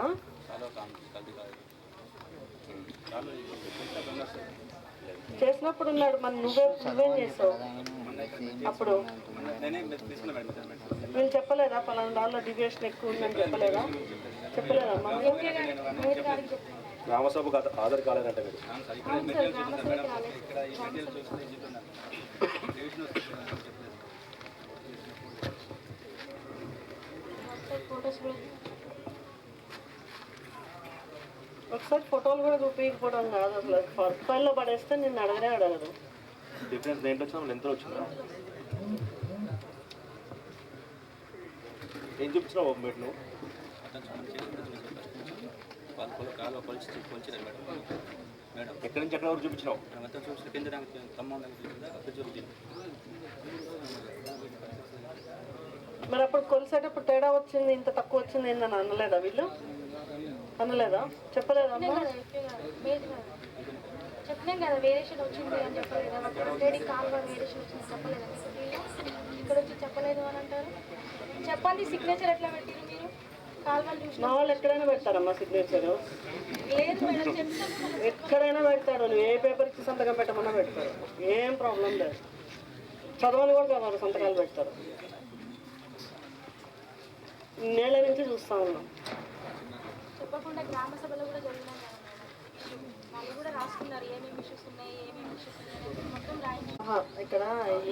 చేసినప్పుడు ఉన్నాడు, మరి నువ్వేం చేసావు అప్పుడు? నేను చెప్పలేదా పలానా దానిలో డివియేషన్ ఎక్కువ ఉందని చెప్పలేదా? చెప్పలేదమ్మా? గ్రామసభకు ఆధార్ కాలేదంట మీరు. ఒకసారి ఫోటోలు కూడా చూపించకపోవడం కాదు అసలు. ఫైల్లో పడేస్తే నిన్ను అడగడు. డిఫరెన్స్ దేంట్లో వచ్చినా లెంత్లో వచ్చిందా? ఏం చూపించినావు మీరు? నువ్వు ఎక్కడి నుంచి ఎక్కడ వరకు చూపించినావు? మరి అప్పుడు కొలిసేటప్పుడు తేడా వచ్చింది, ఇంత తక్కువ వచ్చింది ఏందని అనలేదా వీళ్ళు? అనలేదా? చెప్పలేదా? చెప్పలేం కదా, వేరియేషన్ వచ్చింది అని చెప్పలేదా? ఆల్రెడీ కాలువ వేరియేషన్ వచ్చింది చెప్పలేదా? ఇక్కడ వచ్చి చెప్పలేదు అని అంటారు. చెప్పండి, సిగ్నేచర్ ఎట్లా పెట్టారు మీరు? కాలువలు చూసి మా వాళ్ళు ఎక్కడైనా పెడతారమ్మా సిగ్నేచర్, లేదు మేడం చెప్తాను. ఎక్కడైనా పెడతారు. నువ్వు ఏ పేపర్ ఇచ్చి సంతకం పెట్టమన్నా పెడతారు, ఏం ప్రాబ్లం లేదు. చదవని కూడా చదవరు, సంతకాలు పెడతారు. నేల నుంచి చూస్తూ ఉన్నాం. చెప్పకుండా గ్రామ సభలో కూడా జరిగినాయి కదా మేడం, వాళ్ళు కూడా రాసుకున్నారు ఏమేమి ఇష్యూస్ ఉన్నాయి, మొత్తం రాయించారు. ఇక్కడ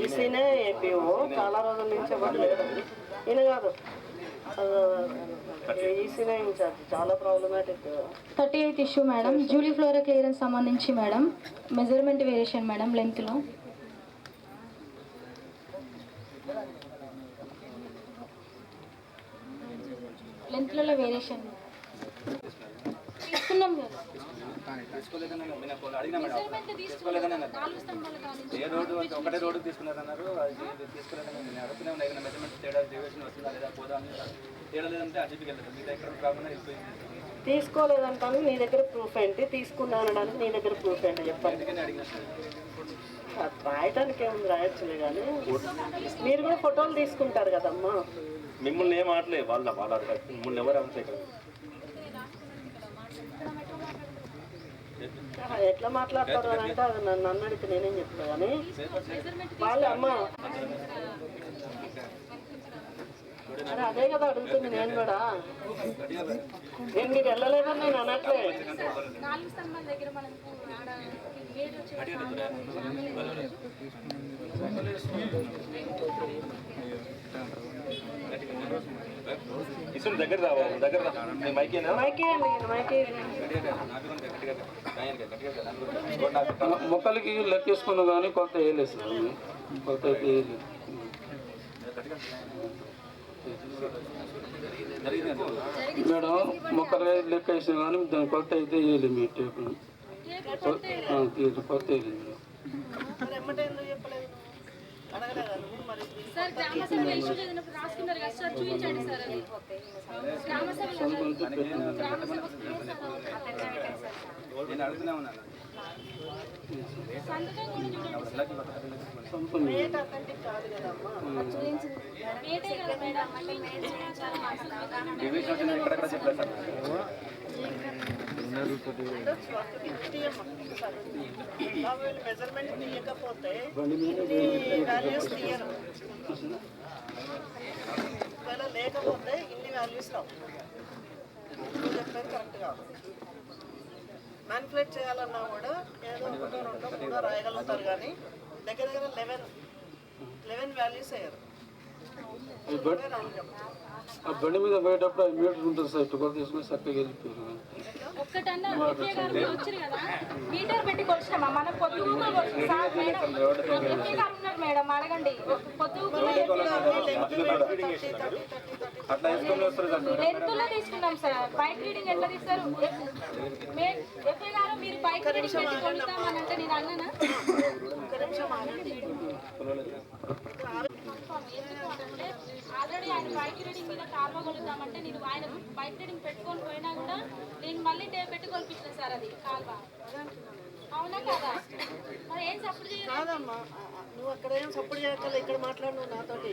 ఈసీనే ఏపీఓ చాలా రోజుల నుంచి ఎవరు లేదు. ఈయన కాదు, ఈసీనే ఇన్ఛార్జ్. చాలా problematic. 38th issue madam, juliflora clearance సంబంధించి మేడం, మెజర్మెంట్ వేరియేషన్ మేడం, లెంత్లో వేరియేషన్ తీసుకున్నాం కదా. ఏ రోడ్డు ఒకటే రోడ్డు తీసుకున్నారన్నారు, అది తీసుకోలేదని నేను అడుగుతూనే ఉన్నాయి. ఏదైనా మెజర్మెంట్ తేడా డేవియేషన్ వస్తుందా లేదా పోదా అని తేడా లేదంటే అడ్జీపీకి వెళ్తాను. మీ దగ్గర ప్రాబ్లం వెళ్ళిపోయింది. తీసుకోలేదంటాను, నీ దగ్గర ప్రూఫ్ ఏంటి? తీసుకున్నా అనడానికి నీ దగ్గర ప్రూఫ్ ఏంటి చెప్పండి. రాయటానికి ఏముంది, రాయొచ్చులే. కానీ మీరు కూడా ఫోటోలు తీసుకుంటారు కదమ్మా. మిమ్మల్ని ఏం ఆటలే వాళ్ళ మిమ్మల్ని ఎవరు అంతే కదా. ఎట్లా మాట్లాడతారు అని అంటే అది నన్ను అడిగితే నేనేం చెప్తా. కానీ వాళ్ళే అమ్మ, అరే అదే కదా అడుగుతుంది నేను కూడా. నేను మీరు వెళ్ళలేదని నేను అనట్లే. 4 స్తంభాల దగ్గర మనకు ఇసులు దగ్గర రావు, దగ్గర మైకేనా? మొక్కలకి లెక్కేసుకున్నా కానీ కొత్త వేయలేదు సార్, కొత్త అయితే వేయలేదు. మేడం మొక్కలు లెక్క వేసినా కానీ దాని కొత్త అయితే వేయలేదు. మీ టేపు కొత్త వేయలేదు మేడం. సార్ గ్రామ సభలో ఇష్యూ జరిగినప్పుడు రాసుకున్నారు కదా సార్, చూపించండి సార్. అది గ్రామ సభలో నేను అడుగుతూనే ఉన్నాను. సంతకం కూడా చూడండి. మేటే కదా మేడం, డేవియేషన్ ఎక్కడెక్కడ చెప్పలేదు సార్. మెజర్మెంట్ తీయకపోతే వాల్యూస్ తీయరు. ఒకవేళ లేకపోతే ఇన్ని వాల్యూస్ రావు. నువ్వు చెప్పేది కరెక్ట్ కాదు. మ్యానిపులేట్ చేయాలన్నా కూడా ఏదో ఒకటో రెండో మూడో రాయగలుగుతారు, కానీ దగ్గర దగ్గర 11 వాల్యూస్ అయ్యారు. ఆ బండి మీద పోయేటప్పుడు ఆ మీటర్ ఉంటుంది సార్, ఇటు కూడా తీసుకుని చక్కగా వెళ్ళిపోయారు. ఒక్కటన్నా వచ్చారు కదా, మీటర్ పెట్టి కొలిచినామా మనం? పొద్దుగులు సార్ మేడం మేడం అడగండి. పొద్దుగులు లెంత్లో తీసుకున్నాం సార్. బైక్ రీడింగ్ ఎట్లా తీస్తారు? ఎఫ్ఏ గారు మీరు బైక్ రీడింగ్ పెట్టి కొలుస్తామనంటే నేను అన్నానా? ఆల్రెడీ ఆయన బైక్ రీడింగ్ మీద కార్లో కొలుద్దామంటే నేను ఆయన బైక్ రీడింగ్ పెట్టుకొని పోయినా కూడా నేను మళ్ళీ పెట్టి కొలిపించిన సార్ అది కాల్వా. అవునా కదా? మరి ఏం సపోర్ట్ కాదమ్మా, నువ్వు అక్కడ ఏం సపోర్ట్ చేయక్కర్లేదు. ఇక్కడ మాట్లాడు నువ్వు నాతోటి.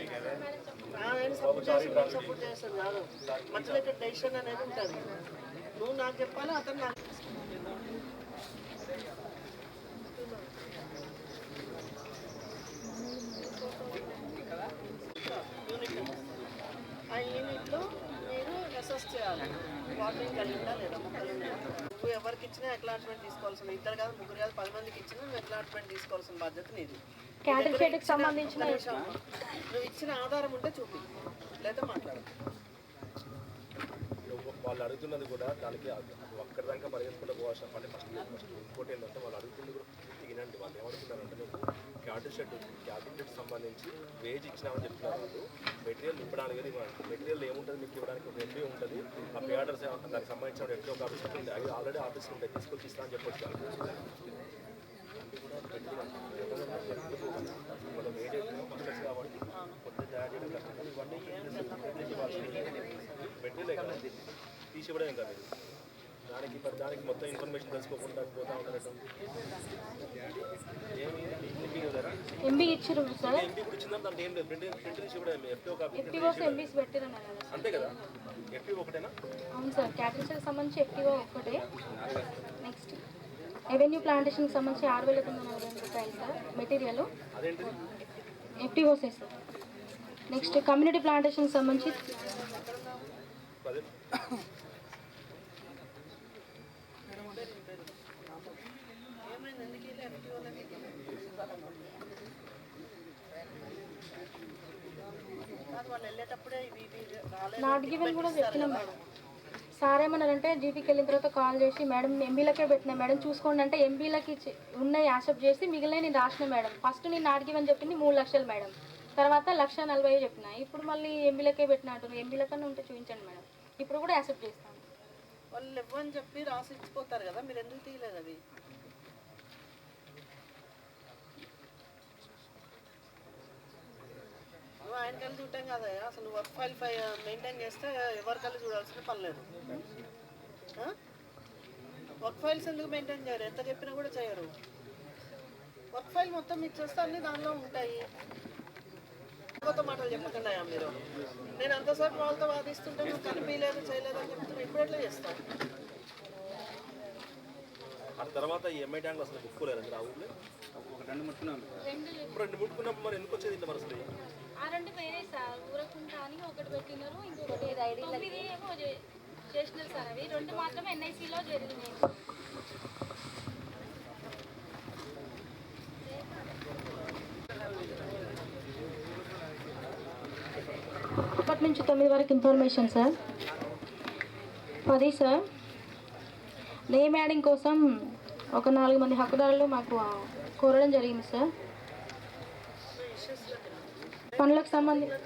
ఏం సపోర్ట్ చేస్తాను, సపోర్ట్ చేస్తాను కాదు. మధ్యలో ఇక్కడ డెసిషన్ అనేది ఉంటుంది. నువ్వు నాకు చెప్పాలి, అతను నాకు. ఆ యూనిట్లో మీరు అసెస్ చేయాలి, వాటరింగ్ కలిగిందా లేదా, మొక్కలు ఉన్నాయా. నువ్వు ఎవరికి ఇచ్చినా అక్నాలెడ్జ్మెంట్ తీసుకోవాల్సిన, 2 కాదు 3 కాదు 10 మందికి ఇచ్చినా నువ్వు అక్నాలెడ్జ్మెంట్ తీసుకోవాల్సిన బాధ్యత నీది. క్యాటిల్ షెడ్కి సంబంధించిన నువ్వు ఇచ్చిన ఆధారం ఉంటే చూపి, లేదా మాట్లాడు. వాళ్ళు అడుగుతున్నది కూడా దానికి ఒక్కరి దాకా పరిగెత్తుకుంటూ పోవాల్సిన పని ఫస్ట్. ఇంకోటి ఏంటంటే వాళ్ళు అడుగుతుంది కూడా తిగినండి. వాళ్ళు ఏమడుగుతున్నారంటే నువ్వు క్యాటిల్ షెడ్ సంబంధించి వేజ్ ఇచ్చినామని చెప్తున్నారు. వాళ్ళు మెటీరియల్ ఇవ్వడానికి మెటీరియల్ ఏముంటుంది మీకు ఇవ్వడానికి ఒక ఎంపీ ఉంటుంది. ఆ పేడర్స్ దానికి సంబంధించిన ఎంపీ ఒక ఆఫీస్ ఉంటుంది. అవి ఆల్రెడీ ఆఫీస్లో ఉంటాయి, తీసుకొచ్చి ఇస్తా అని చెప్పొచ్చు. మనం ఏదైతే ఫస్ట్ కాబట్టి కొత్త తయారు చేయడం కష్టం. కానీ ఇవన్నీ మెటీరియల్ కదా తీసి ఇవ్వడమే కాదు. దానికి మొత్తం ఇన్ఫర్మేషన్ తెలుసుకోకుండా పోతా ఉండటం. ఏమి ఎంపీ కదా ఎంబీ ఇచ్చారు సార్. ఎంపీ కూడా ఇచ్చిందని దాంట్లో ఏం లేదు. ప్రింట్ తీసి కూడా ఎఫ్టీఓ కాపీ ఎఫ్టీఓస్ ఎంబీస్ పెట్టిరన్నారు కదా సార్. అంతే కదా, ఎఫ్టీ ఒకటేనా? అవును సార్, క్యాటరింగ్కి సంబంధించి ఎఫ్టీఓ ఒకటే. నెక్స్ట్ రెవెన్యూ ప్లాంటేషన్కి సంబంధించి 6,942 రూపాయలు సార్ మెటీరియల్. అదేంటిది? ఎఫ్టీఓసే సార్. నెక్స్ట్ కమ్యూనిటీ ప్లాంటేషన్కి సంబంధించి అదే నాట్ గివెన్ కూడా పెట్టినాం మేడం. సార్ ఏమన్నారంటే జీపీకి వెళ్ళిన తర్వాత కాల్ చేసి మేడం ఎంబీలకే పెట్టినా మేడం చూసుకోండి అంటే ఎంబీలకి ఉన్నాయి యాక్సెప్ట్ చేసి మిగిలిన నేను రాసిన మేడం. ఫస్ట్ నేను నాట్ గివెన్ చెప్పింది 3 లక్షలు మేడం, తర్వాత 1,40,000 చెప్పిన. ఇప్పుడు మళ్ళీ ఎంబీలకే పెట్టిన అంటారు. ఎంబీలకన్నా ఉంటే చూపించండి మేడం. ఇప్పుడు కూడా యాక్సెప్ట్ చేస్తాను. వాళ్ళు ఇవ్వని చెప్పి రాసి ఇచ్చిపోతారు కదా, మీరు ఎందుకు తీయలేదు అవి? నువ్వు ఆయన కలిసి చూడటం కదా, అసలు వర్క్ ఫైల్ మెయింటైన్ చేస్తే ఎవరి కలిసి చూడాల్సిన పని లేదు. వర్క్ ఫైల్స్ ఎందుకు మెయింటైన్ చేయరు? ఎంత చెప్పినా కూడా చేయరు. వర్క్ ఫైల్ మొత్తం ఇచ్చేస్తే అన్నీ దానిలో ఉంటాయి. కొత్త మాటలు చెప్పకుండా మీరు. నేను అంతసేపు వాళ్ళతో వాదిస్తుంటే నువ్వు కనిపించలేదు చేయలేదు అని చెప్తున్నా. ఇప్పుడు ఎట్లా చేస్తాను? ఆ తర్వాత ఈ ఎంఐ ట్యాంక్ అసలు ముట్టుకోలేదు ఆ ఊళ్ళో. రెండు ముట్టుకున్నాం. ఇప్పుడు 2 ముట్టుకున్నప్పుడు మరి ఎందుకు వచ్చేది ఇంత మనసులో? ఆ 2 వేరే సార్, ఊరకుంటా అని ఒకటి పెట్టినారు, ఇంకొకటి 9 ఏమో చేసినారు సార్. అవి 2 మాత్రమే ఎన్ఐసిలో జరిగినాయి. ఒకటి నుంచి 9 వరకు information sir. 10 sir, name adding కోసం ఒక 4 మంది హక్కుదారులు మాకు కోరడం జరిగింది సార్. పనులకు సంబంధించి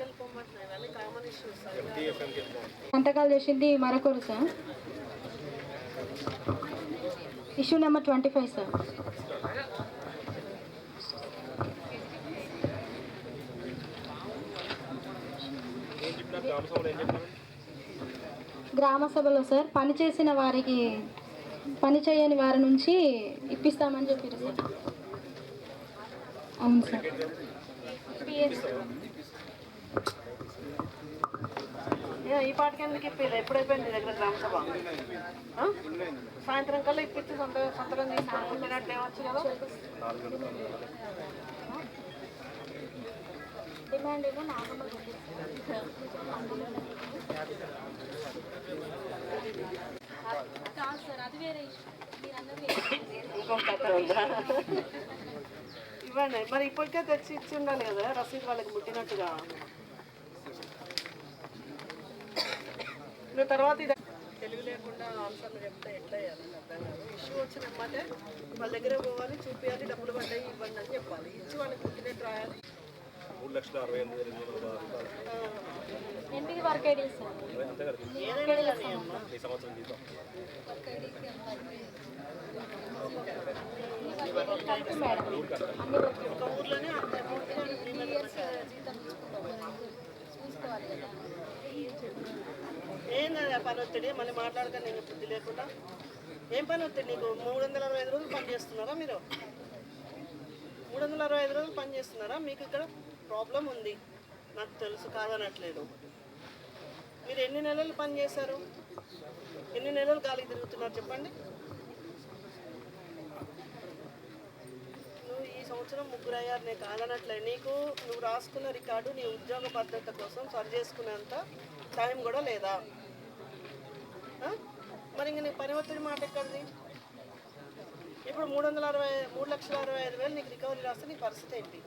సంతకాలు చేసింది మరొకరు సార్. Issue number 25 sir. గ్రామ సభలో సార్ పనిచేసిన వారికి పని చేయని వారి నుంచి ఇప్పిస్తామని చెప్పారు సార్. అవును సార్. ఈ పాటికి ఎందుకు ఇప్పిలేదు? ఎప్పుడైపోయింది దగ్గర గ్రామ సభ? సాయంత్రం కల్లా ఇప్పించి సంతకం తీసుకున్నట్టు ఏమొచ్చు కదా. డిమాండ్ ఏమో నార్మల్ కాదు సార్, అది వేరే ఇష్యూ. మీరు అన్నది ఇంకొక కథ ఉందా? ఇవ్వండి మరి. ఇప్పటికే తెచ్చి ఇచ్చి ఉండాలి కదా రసీదు వాళ్ళకి ముట్టినట్టుగా. నువ్వు తర్వాత ఇది తెలివి లేకుండా ఆన్సర్లు చెప్తే ఎట్లా వేయాలి అర్థం కాదు. ఇష్యూ వచ్చిన అమ్మాటే వాళ్ళ దగ్గర పోవాలి, చూపించాలి, డబ్బులు పడ్డాయి ఇవ్వండి అని చెప్పాలి. ఇచ్చి వాళ్ళకి ముట్టినట్టు రాయాలి. 3,68,800 ఎంపీకి వర్క్ ఐడి సార్. అంతే కదా ఈ సంవత్సరం జీతం. మేడం ఒక ఊర్లోనే అంత చూసుకోవాలి కదా. ఏందా పని ఒత్తిడి? మళ్ళీ మాట్లాడక నేను బుద్ధి లేకుండా. ఏం పని ఒత్తిడి నీకు? 365 రోజులు పని చేస్తున్నారా మీరు? 365 రోజులు పని చేస్తున్నారా? మీకు ఇక్కడ ప్రాబ్లం ఉంది నాకు తెలుసు, కాదనట్లేదు. మీరు ఎన్ని నెలలు పని చేశారు? ఎన్ని నెలలు గాలికి తిరుగుతున్నారు చెప్పండి. నువ్వు ఈ సంవత్సరం 3 అయ్యారు, నేను కాదనట్లే. నీకు నువ్వు రాసుకున్న రికార్డు నీ ఉద్యోగ భద్రత కోసం సరి చేసుకునేంత టైం కూడా లేదా? మరి ఇంక నీ పని ఒత్తిడి మాట ఎక్కడిది? ఇప్పుడు 3,65,000 నీకు రికవరీ రాస్తే నీ పరిస్థితి ఏంటి?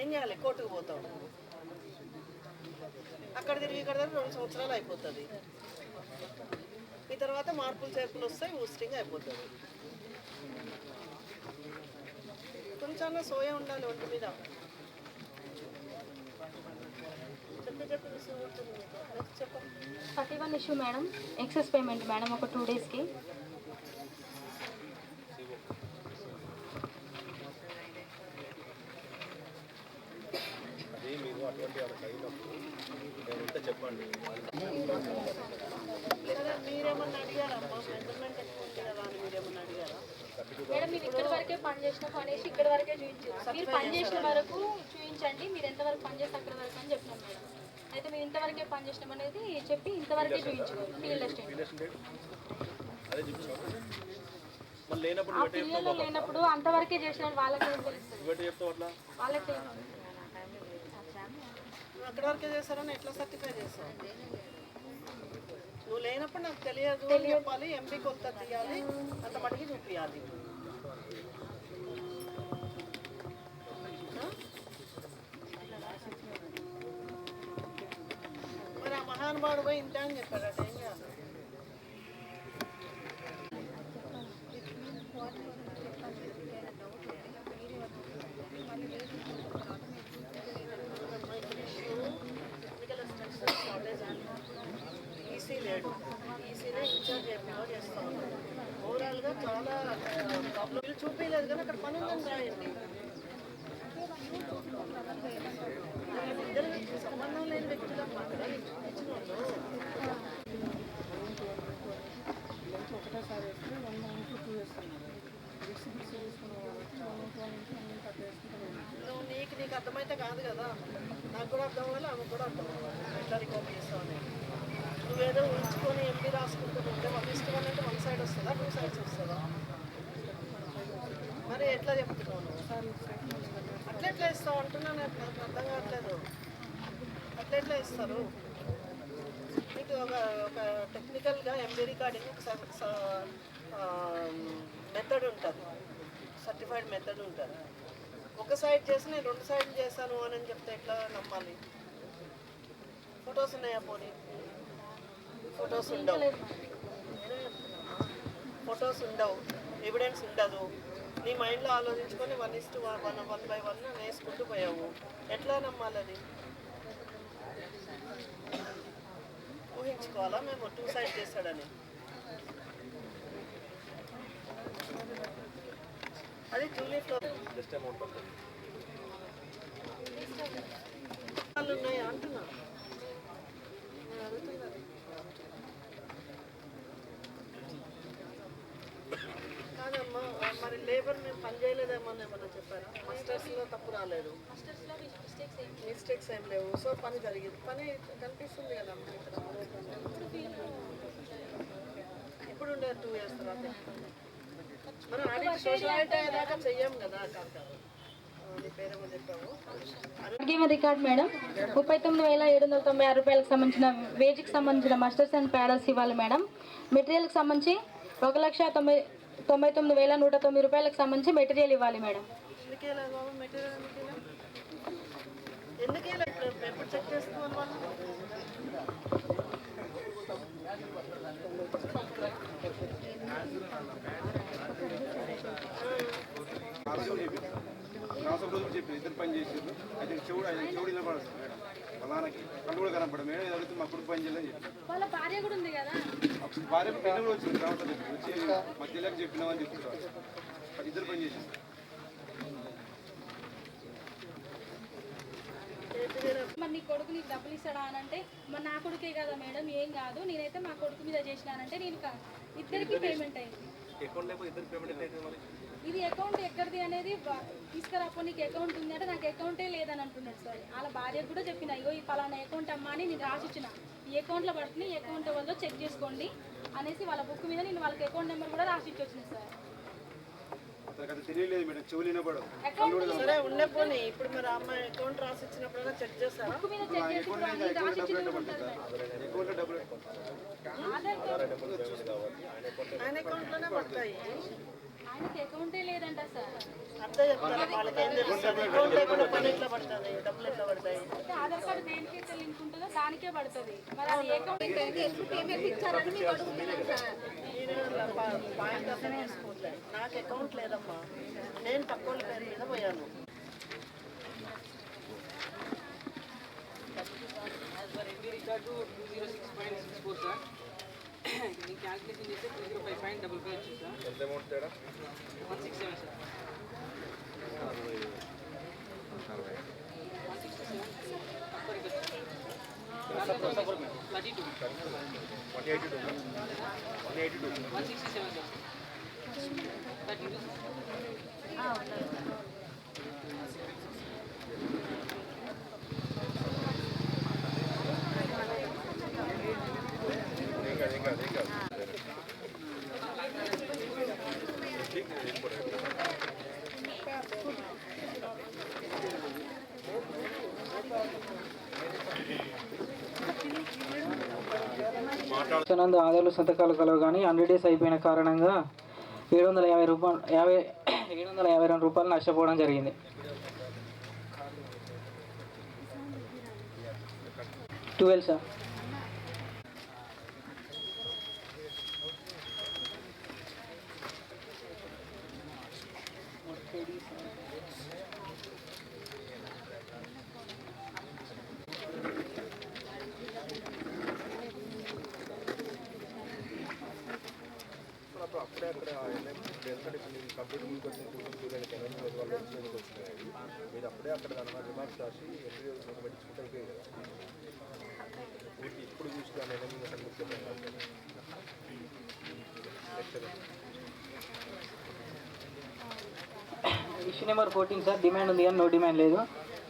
ఏం చేయాలి? కోర్టుకు పోతావు. అక్కడ తిరిగి ఇక్కడ 2 సంవత్సరాలు అయిపోతుంది. ఈ తర్వాత మార్పులు చేర్పులు వస్తాయి, ఊస్టింగ్ అయిపోతుంది. కొంచెం సోయ ఉండాలి ఒంటి మీద. చెప్పు 31 issue madam. Excess payment madam ఒక 2 డేస్కి. అది మీరు అటువంటి వాళ్ళకి అయినప్పుడు నేను ఉంటే చెప్పండి. మీరేమన్నా అడిగారమ్మా? మెజర్మెంట్ ఎక్కువ ఉంది కదా అని మీరేమన్నా అడిగారా? మేడం మీరు ఇక్కడ వరకే పని చేసినాం అనేసి ఇక్కడ వరకే చూపించారు. మీరు పని చేసిన వరకు చూపించండి, మీరు ఎంతవరకు పని చేస్తే అక్కడ వరకు అని చెప్పినాం మేడం. అయితే మీరు ఇంతవరకే పని చేసినాం అనేది చెప్పి ఇంతవరకే చూపించారు ఫీల్డ్ అసిస్టెంట్. అదే చూపించాను. మళ్ళీ లేనప్పుడు ఆ పిల్లలు లేనప్పుడు అంతవరకే చేసిన వాళ్ళకి ఏం తెలుస్తుంది? చెప్తావు అట్లా వాళ్ళకి అక్కడ వరకే చేశారని ఎట్లా సర్టిఫై చేస్తావు? నువ్వు లేనప్పుడు నాకు తెలియదు చెప్పాలి, ఎంపీ కొలత తీయాలి, అంత మటుకి చూపించాలి. మరి ఆ మహానుభావుడు పోయి ఇంత అని చెప్పాడట, ఏం చేయాలి? ఈసీ లేడు, ఈసీనే ఇన్ఛార్జ్ చెప్పినా చేస్తా ఉన్నాడు. ఓవరాల్గా చాలా ప్రాబ్లం చూపించలేదు కానీ అక్కడ పని ఉందని రాయండి. ఇద్దరు సంబంధం లేని వ్యక్తులు అన్నమాట ఇచ్చిన వాళ్ళు. ఒకటేసారి వేస్తే 1 month 2 వేస్తున్నారు. నువ్వు నీకు అర్థమైతే కాదు కదా, నాకు కూడా అర్థం అవ్వాలి, ఆమెకు కూడా అర్థం అవ్వాలి ఎట్లా రికార్డ్ చేస్తావని. నువ్వేదో ఉంచుకొని ఎంపీ రాసుకుంటుంటే 1:1 అంటే 1 side వస్తుందా, 2 sides వస్తుందా? మరి ఎట్లా చెప్తున్నావు నువ్వు? అట్లెట్లా ఇస్తావు అంటున్నాను, నాకు అర్థం కావట్లేదు. అట్లెట్లా ఇస్తారు? మీకు ఒక టెక్నికల్గా ఎంపీ రికార్డింగ్ మెథడ్ ఉంటుంది, సర్టిఫైడ్ మెథడ్ ఉంటుంది. ఒక సైడ్ చేసి నేను 2 సైడ్లు చేశాను అని చెప్తే ఎట్లా నమ్మాలి? ఫొటోస్ ఉన్నాయా? పోనీ ఫొటోస్ ఉండవు, ఫొటోస్ ఉండవు, ఎవిడెన్స్ ఉండదు. నీ మైండ్లో ఆలోచించుకొని 1:1 వేసుకుంటూ పోయావు, ఎట్లా నమ్మాలి? అది ఊహించుకోవాలా మేము 2 సైడ్ చేశాడని? అది జూలీ ఫ్లోర్ ఉన్నాయా అంటున్నా, నేను అడుగుతున్నది. కాదమ్మా, మరి లేబర్ మేము పని చేయలేదేమో ఏమన్నా చెప్పారా? మాస్టర్స్లో తప్పు రాలేదు, మిస్టేక్స్ ఏం లేవు, సో పని జరిగింది. పని కనిపిస్తుంది కదా ఇక్కడ. ఇప్పుడు ఉండే 2 years తర్వాత మనం ఆడిట్ సోషల్ ఐటీ దాకా చెయ్యం కదా. నీ పేరేమో చెప్పాము. ఆర్గ్యుమెంట్ రికార్డ్ మేడం 39,796 రూపాయలకు సంబంధించిన వేజ్కి సంబంధించిన మస్టర్స్ అండ్ ప్యాడల్స్ ఇవ్వాలి మేడం. మెటీరియల్కి సంబంధించి 1,99,109 రూపాయలకు సంబంధించి మెటీరియల్ ఇవ్వాలి మేడం. ఎందుకేలా బాబు మెటీరియల్? ఎందుకేలా ఎప్పుడు చెక్ చేసుకోవాలి వాళ్ళు? చెప్పి ఇద్దరు పని చేసారు. అయితే చెవుడు నిలబడదు మేడం, అలానకి కళ్ళు కూడా కనపడదు మేడం. ఇది అడిగితే మా కొడుకు పని చేయాలని చెప్పి వాళ్ళ భార్య కూడా ఉంది కదా, భార్య పిల్లలు కూడా వచ్చింది తర్వాత వచ్చి మా చెల్లెకి చెప్పినామని చెప్తుంటారు. ఇద్దరు పని చేసేది. మరి నీ కొడుకు నీకు డబ్బులు ఇస్తాడా అని అంటే, మరి నా కొడుకే కదా మేడం, ఏం కాదు, నేనైతే మా కొడుకు మీద చేసినానంటే నేను ఇద్దరికి పేమెంట్ అయింది. ఇది అకౌంట్ ఎక్కడిది అనేది తీసుకురాపో, నీకు అకౌంట్ ఉంది అంటే నాకు అకౌంటే లేదని అంటున్నాడు సార్. వాళ్ళ భార్యకు కూడా చెప్పిన, ఇగో ఈ పలానా అకౌంట్ అమ్మా అని నేను రాసిచ్చిన, ఈ అకౌంట్లో పడుతుంది, ఈ అకౌంట్ వల్ల చెక్ చేసుకోండి అనేసి వాళ్ళ బుక్ మీద నేను వాళ్ళకి అకౌంట్ నెంబర్ కూడా రాసిచ్చి వచ్చిన సార్. తెలియలేదు మేడం, చెవులు వినపడదు. సరే ఉండపోనీ, ఇప్పుడు మరి అమ్మాయి అకౌంట్ రాసి ఇచ్చినప్పుడైనా చెక్ చేస్తారా? బుక్ మీద చెక్ చేసి ఆయన అకౌంట్లోనే పడతాయి. ఆయనకి అకౌంటే లేదంట సార్. అర్థం చెప్తారా? వాళ్ళకి ఏం తెలుస్తుంది? అకౌంట్ లేకుండా పని ఎట్లా పడుతుంది, డబ్బులు ఎట్లా పడతాయి? ఆధార్ కార్డు దేనికైతే లింక్ ఉంటుందో దానికే పడుతుంది. మరి అది అకౌంట్ పాయింట్ అర్థం చేసుకోవట్లేదు. నాకు అకౌంట్ లేదమ్మా, నేను తక్కువ పేరు మీద పోయాను. క్యాల్కులేషన్ చేస్తే 305.55 వచ్చింది సార్. ఎంత అమౌంట్ తేడా? 167 సార్. 167 182 182 167 సార్ 32 నందు ఆధార్లు సంతకాలు కలవు కానీ 100 డేస్ అయిపోయిన కారణంగా 752 రూపాయలు నష్టపోవడం జరిగింది. 12 సార్. అప్పుడే అక్కడ ఎందుకంటే మీరు కంప్యూటర్ ముందుకు వచ్చిన చూడడానికి వాళ్ళు వచ్చినాయి మీరు అప్పుడే అక్కడ దాని రిమార్క్స్ రాసి ఎంట్రీ పెట్టించుకుంటే అయిపోయి కదా వీటికి ఇప్పుడు చూసి నేను ఇష్యూ నెంబర్ 14 సార్ డిమాండ్ ఉంది కానీ నో డిమాండ్ లేదు.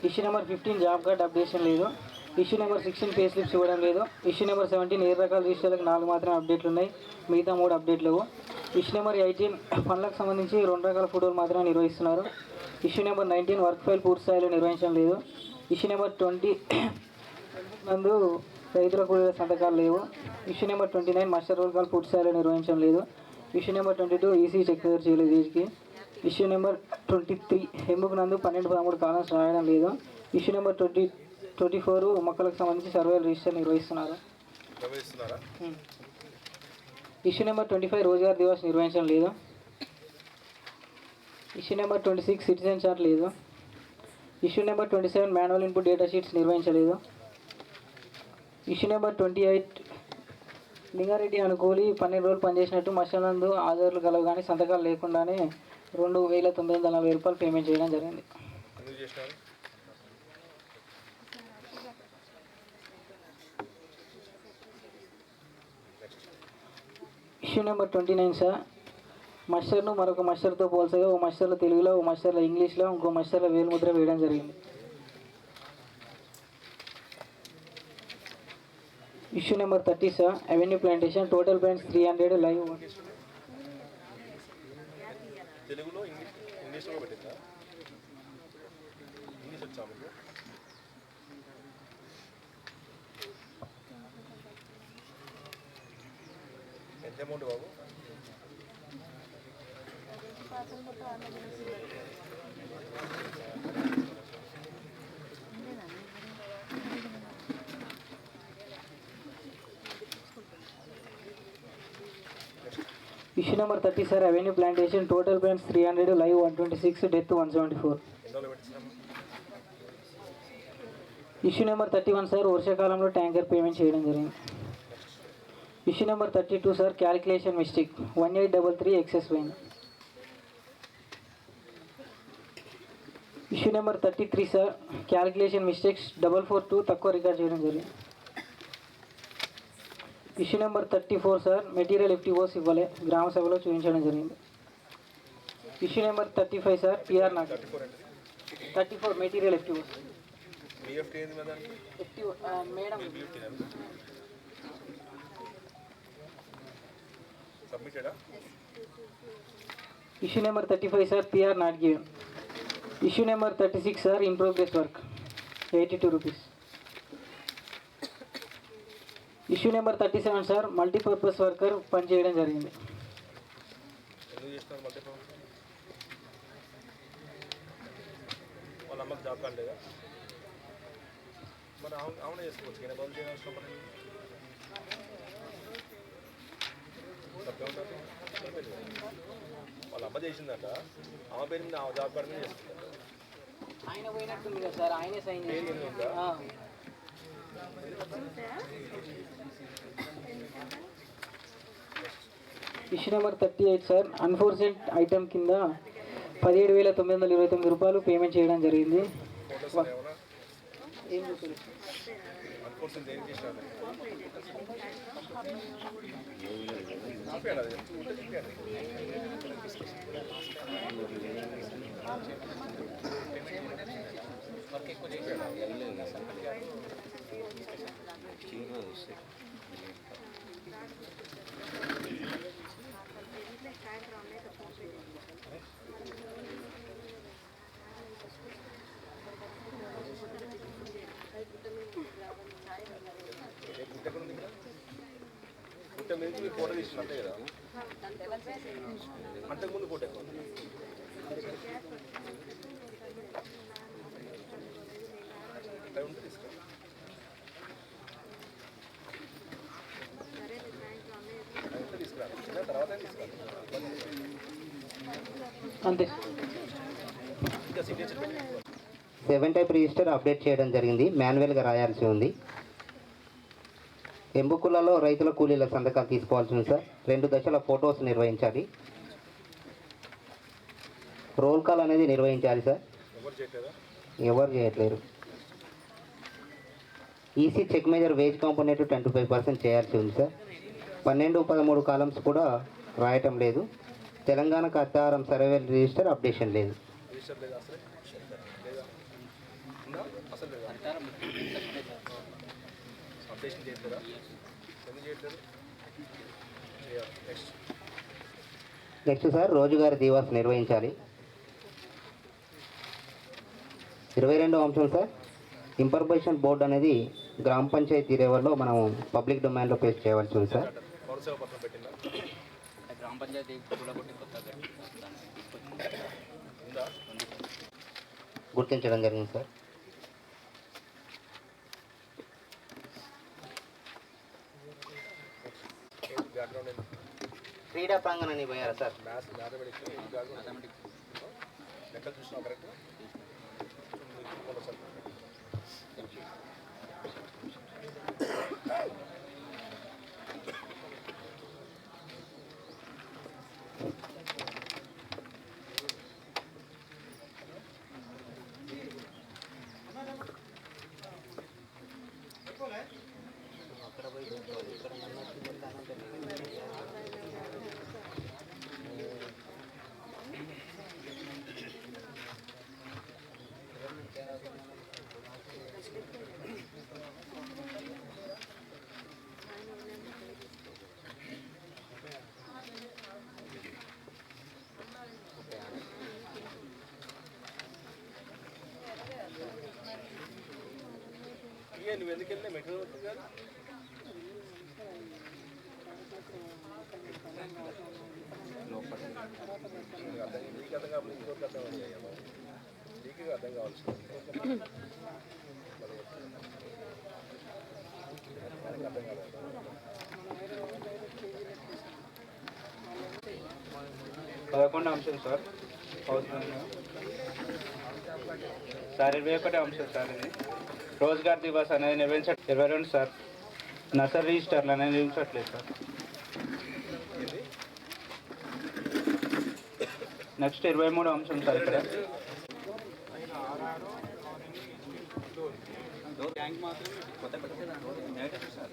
Issue number 15 job card updation లేదు. ఇష్యూ నెంబర్ 16 పే స్లిప్స్ ఇవ్వడం లేదు. ఇష్యూ నెంబర్ 17 ఏ రకాల రిజిస్టర్లకు 4 మాత్రమే అప్డేట్లు ఉన్నాయి, మిగతా 3 అప్డేట్లు లేవు. ఇష్యూ నెంబర్ 18 పనులకు సంబంధించి 2 రకాల ఫోటోలు మాత్రమే నిర్వహిస్తున్నారు. ఇష్యూ నెంబర్ 19 వర్క్ ఫైల్ పూర్తి స్థాయిలో నిర్వహించడం లేదు. ఇష్యూ నెంబర్ 20 నందు రైతుల కూలీల సంతకాలు లేవు. Issue number 29 master roll call పూర్తి స్థాయిలో నిర్వహించడం లేదు. ఇష్యూ నెంబర్ 22 ఈసీ చెక్ చేయలేదు వీటికి. ఇష్యూ నెంబర్ 23 ఎంబుక్ నందు 12-13 కాలమ్స్ రాయడం లేదు. ఇష్యూ నెంబర్ 24 మొక్కలకు సంబంధించి సర్వేలు రిజిస్టర్ నిర్వహిస్తున్నారు. ఇష్యూ నెంబర్ 25 రోజ్గార్ దివాస్ నిర్వహించడం లేదు. ఇష్యూ నెంబర్ 26 సిటిజన్ చార్ట్ లేదు. Issue number 27 manual input data sheets నిర్వహించలేదు. ఇష్యూ నెంబర్ 28 లింగారెడ్డి అనుకూలి 12 రోజులు పనిచేసినట్టు మసనందు ఆధార్లు కలవు కానీ సంతకాలు లేకుండానే 2,940 రూపాయలు పేమెంట్ చేయడం జరిగింది. ఇష్యూ నెంబర్ 29 సార్ మస్టర్ను మరొక మస్టర్తో పోల్చగా ఓ మస్టర్లో తెలుగులో, ఓ మస్టర్లో ఇంగ్లీష్లో, ఇంకో మస్టర్లో వేలుముద్ర వేయడం జరిగింది. Issue number 30 sir avenue plantation total plants 300 live తెలుగులో ఇంగ్లీష్లో పెట్టిందా? ఇంగ్లీష్ వచ్చా మీకు? ఎంత అమౌంట్ బాబు? Issue number 30 sir avenue plantation total plants 300 live 126 death 174. Issue number 31 sir వర్షాకాలంలో ట్యాంకర్ పేమెంట్ చేయడం జరిగింది. Issue number 32 sir calculation mistake 1833 excess పోయింది. Issue number 33 sir calculation mistakes 442 తక్కువ రికార్డ్ చేయడం జరిగింది. Issue number 34 sir material FTOs ఇవ్వలే గ్రామ సభలో చూపించడం జరిగింది. ఇష్యూ నెంబర్ 35 సార్ పిఆర్ నాకు 34 material FTOs FTO madam issue number 35 sir PR not given. Issue number 36 sir in progress work 82 rupees. Issue number 37 sir multipurpose worker పనిచేయడం జరిగింది. వాళ్ళ అమ్మకి జాబ్ కార్డు లేదా? మరి అవునే చేసుకోవచ్చు కానీ బదులు చేయవలసిన పని వాళ్ళ అమ్మ చేసిందట, అమ్మ పేరు మీద జాబ్ కార్డు మీద చేస్తుందట. ఆయన పోయినట్టుంది కదా సార్, ఆయనే సైన్ చేసిందా? ఇష్యూ నెంబర్ 38 సార్ అన్ఫోర్సెంట్ ఐటమ్ కింద 17,929 రూపాయలు పేమెంట్ చేయడం జరిగింది. ఏం చూపించారు? అన్ఫోర్స్మెంట్ ఏం చేసినారు పుట్ట మీద మీరు ఫోటో తీసిన అంతే కదా అంతకుముందు ఫోటో ఎక్కువ ఉంటే తీసుకో తీసుకురా తర్వాత తీసుకురా అంతే. ఇంకా సిగ్నేచర్ పెట్టి 7 టైప్ రిజిస్టర్ అప్డేట్ చేయడం జరిగింది. మాన్యువల్గా రాయాల్సి ఉంది. ఎంబుకులలో రైతుల కూలీల సంతకాలు తీసుకోవాల్సి ఉంది సార్. 2 దశల ఫొటోస్ నిర్వహించాలి. రోల్ కాల్ అనేది నిర్వహించాలి సార్. ఎవరు చేయట్లేరు. EC check major wage component 25% చేయాల్సి ఉంది సార్. 12, 13 కాలమ్స్ కూడా రాయటం లేదు. తెలంగాణ ఖాతారం సర్వే రిజిస్టర్ అప్డేషన్ లేదు. రిజిస్టర్ లేదా అసలు లేదా ఉందా అసలు లేదా అప్డేషన్ చేయట్లేదా ఎందుకు చేయట్లేదు నెక్స్ట్ నెక్స్ట్ సార్ రోజుగారి దివాస్ నిర్వహించాలి. 22వ అంశం సార్, ఇంఫర్మేషన్ బోర్డు అనేది గ్రామ పంచాయతీ లెవెల్లో మనం పబ్లిక్ డొమైన్లో పేస్ట్ చేయవలసి ఉంది సార్. పౌరసేవ పత్రం పెట్టిందా గ్రామ పంచాయతీ కూలగొట్టి కొత్తగా ఉందా గుర్తించడం జరిగింది సార్. బ్యాక్గ్రౌండ్ ఏంటి క్రీడా ప్రాంగణాన్ని పోయారా సార్? మ్యాథ్స్ మ్యాథమెటిక్స్ మ్యాథమెటిక్స్ లెక్కలు చూసినావు కరెక్ట్ నువ్వు ఎందుకు వెళ్ళినా మెట్రో గారు నీకు అర్థం కావాలి ఇంకొక అర్థం అవ్వాలి నీకు అర్థం కావాల్సి అర్థం కావాలి. 11వ అంశం సార్ సార్ 21వ అంశం సార్ ఇది రోజ్గార్ దివాస్ అనేది నిర్వహించ 22 సార్ నర్సరీ రిజిస్టర్లు అనేది నిర్వహించట్లేదు సార్. నెక్స్ట్ 23వ అంశం సార్ ఇక్కడ ట్యాంక్ మాత్రం కొత్త పెట్టలేదు సార్.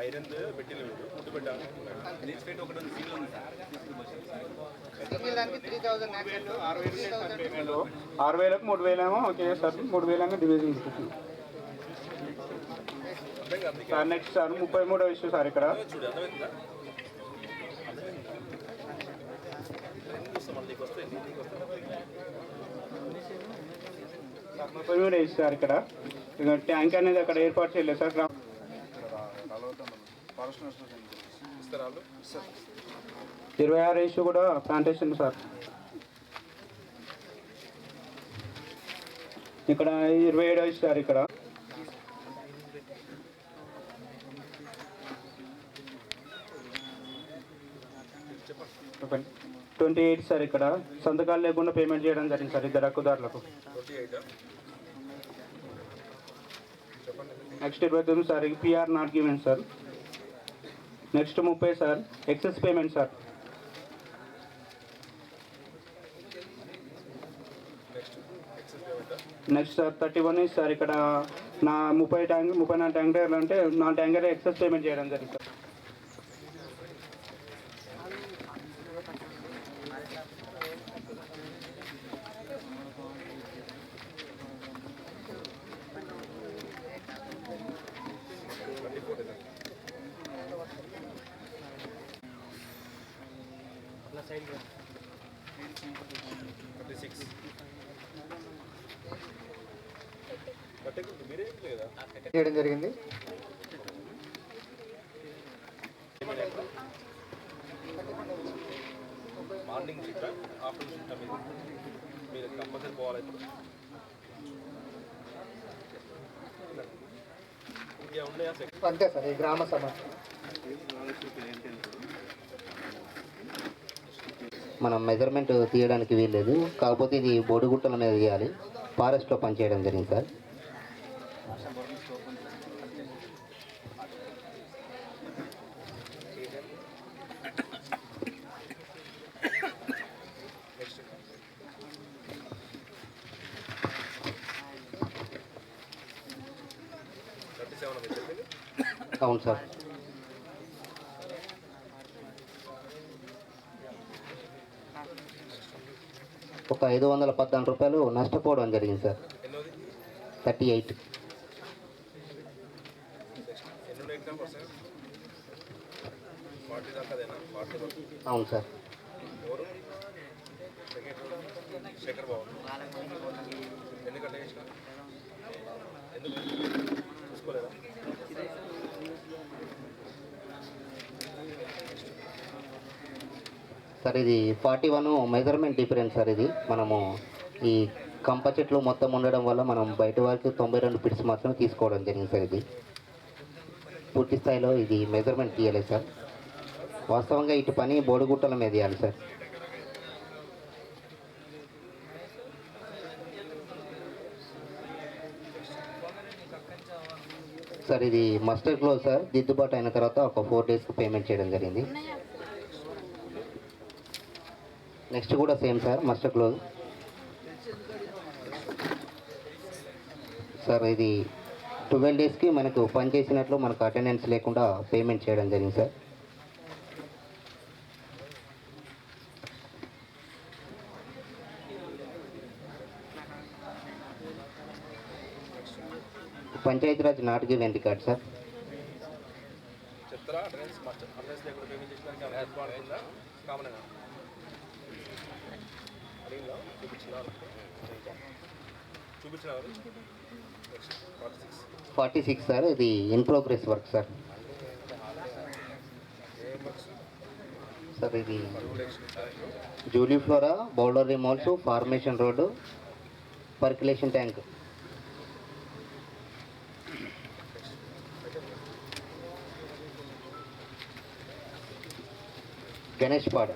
ఐరన్ పెట్టిన ఫుడ్ పెట్టాను ఒకటి సీల్ ఉంది సార్. 6,000కు 3,000 ఏమో ఓకే సార్ 3,000 డివిజన్ ఇస్తుంది సార్. నెక్స్ట్ సార్ 33వ ఇష్యూ సార్ ఇక్కడ చూడు అర్థమవుతుందా నీకు వస్తాయి 33వ ఇష్యూ సార్ ఇక్కడ ట్యాంక్ అనేది అక్కడ ఏర్పాటు చేయలేదు సార్. ఇస్తారా 26వ ఇష్యూ కూడా ప్లాంటేషన్ సార్. ఇక్కడ 27వ ఇష్యూ సార్ ఇక్కడ 28 సార్ ఇక్కడ సంతకాలు లేకుండా పేమెంట్ చేయడం జరిగింది సార్ 2 హక్కుదారులకు. Next 29 sir PR not given sir. Next 30 sir excess payment sir. Next sir 31 sir ఇక్కడ నా 34 ట్యాంకర్లు అంటే 4 ట్యాంకర్ ఎక్సెస్ పేమెంట్ చేయడం జరిగింది సార్. చేయడం జరిగింది. మార్నింగ్ షిఫ్ట్ ఆఫ్టర్నూన్ షిఫ్ట్ మీరు కంపల్సరీ పోవాలి. ఇప్పుడు ఇంకా ఉన్నాయా అంతే సార్. ఈ గ్రామ సభ మనం మెజర్మెంట్ తీయడానికి వీల్లేదు, కాకపోతే ఇది బోడిగుట్టల మీద తీయాలి. ఫారెస్ట్లో పనిచేయడం జరిగింది సార్. అవును సార్. ఒక 514 రూపాయలు నష్టపోవడం జరిగింది సార్. 38. అవును సార్. శేఖర్ బాబు ఎందుకంటే ఎందుకు చూసుకోలేదా? సార్ ఇది 41 మెజర్మెంట్ డిఫరెన్స్ సార్. ఇది మనము ఈ కంప చెట్లు మొత్తం ఉండడం వల్ల మనం బయట వరకు 92 ఫీట్స్ మాత్రం తీసుకోవడం జరిగింది సార్. ఇది పూర్తి స్థాయిలో ఇది మెజర్మెంట్ తీయలేదు సార్. వాస్తవంగా ఇటు పని బోడిగుట్టల మీద తీయాలి సార్. సార్ ఇది మస్టర్ క్లోజ్ సార్. దిద్దుబాటు అయిన తర్వాత ఒక 4 డేస్కి పేమెంట్ చేయడం జరిగింది. నెక్స్ట్ కూడా same sir, muster close sir. ఇది 12 డేస్కి మనకు పని చేసినట్లు మనకు అటెండెన్స్ లేకుండా పేమెంట్ చేయడం జరిగింది sir. Panchayati Raj not given record sir. చెప్తారా? అటెండెన్స్ అటెండెన్స్ లేకుండా పేమెంట్ చేసినాక కామన్ చూపించిన 46 సార్. ఇది in progress work sir. Sir ఇది juliflora, boulder removals, formation road, percolation tank. Ganesh పాడ్.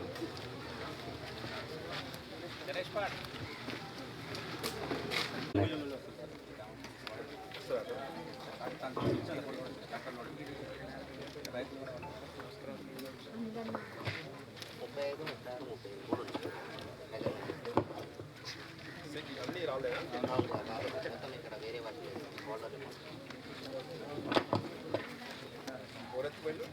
అన్నీ రాలేదా? ఇక్కడ వేరే వాళ్ళు ఓరెత్తిపోయింది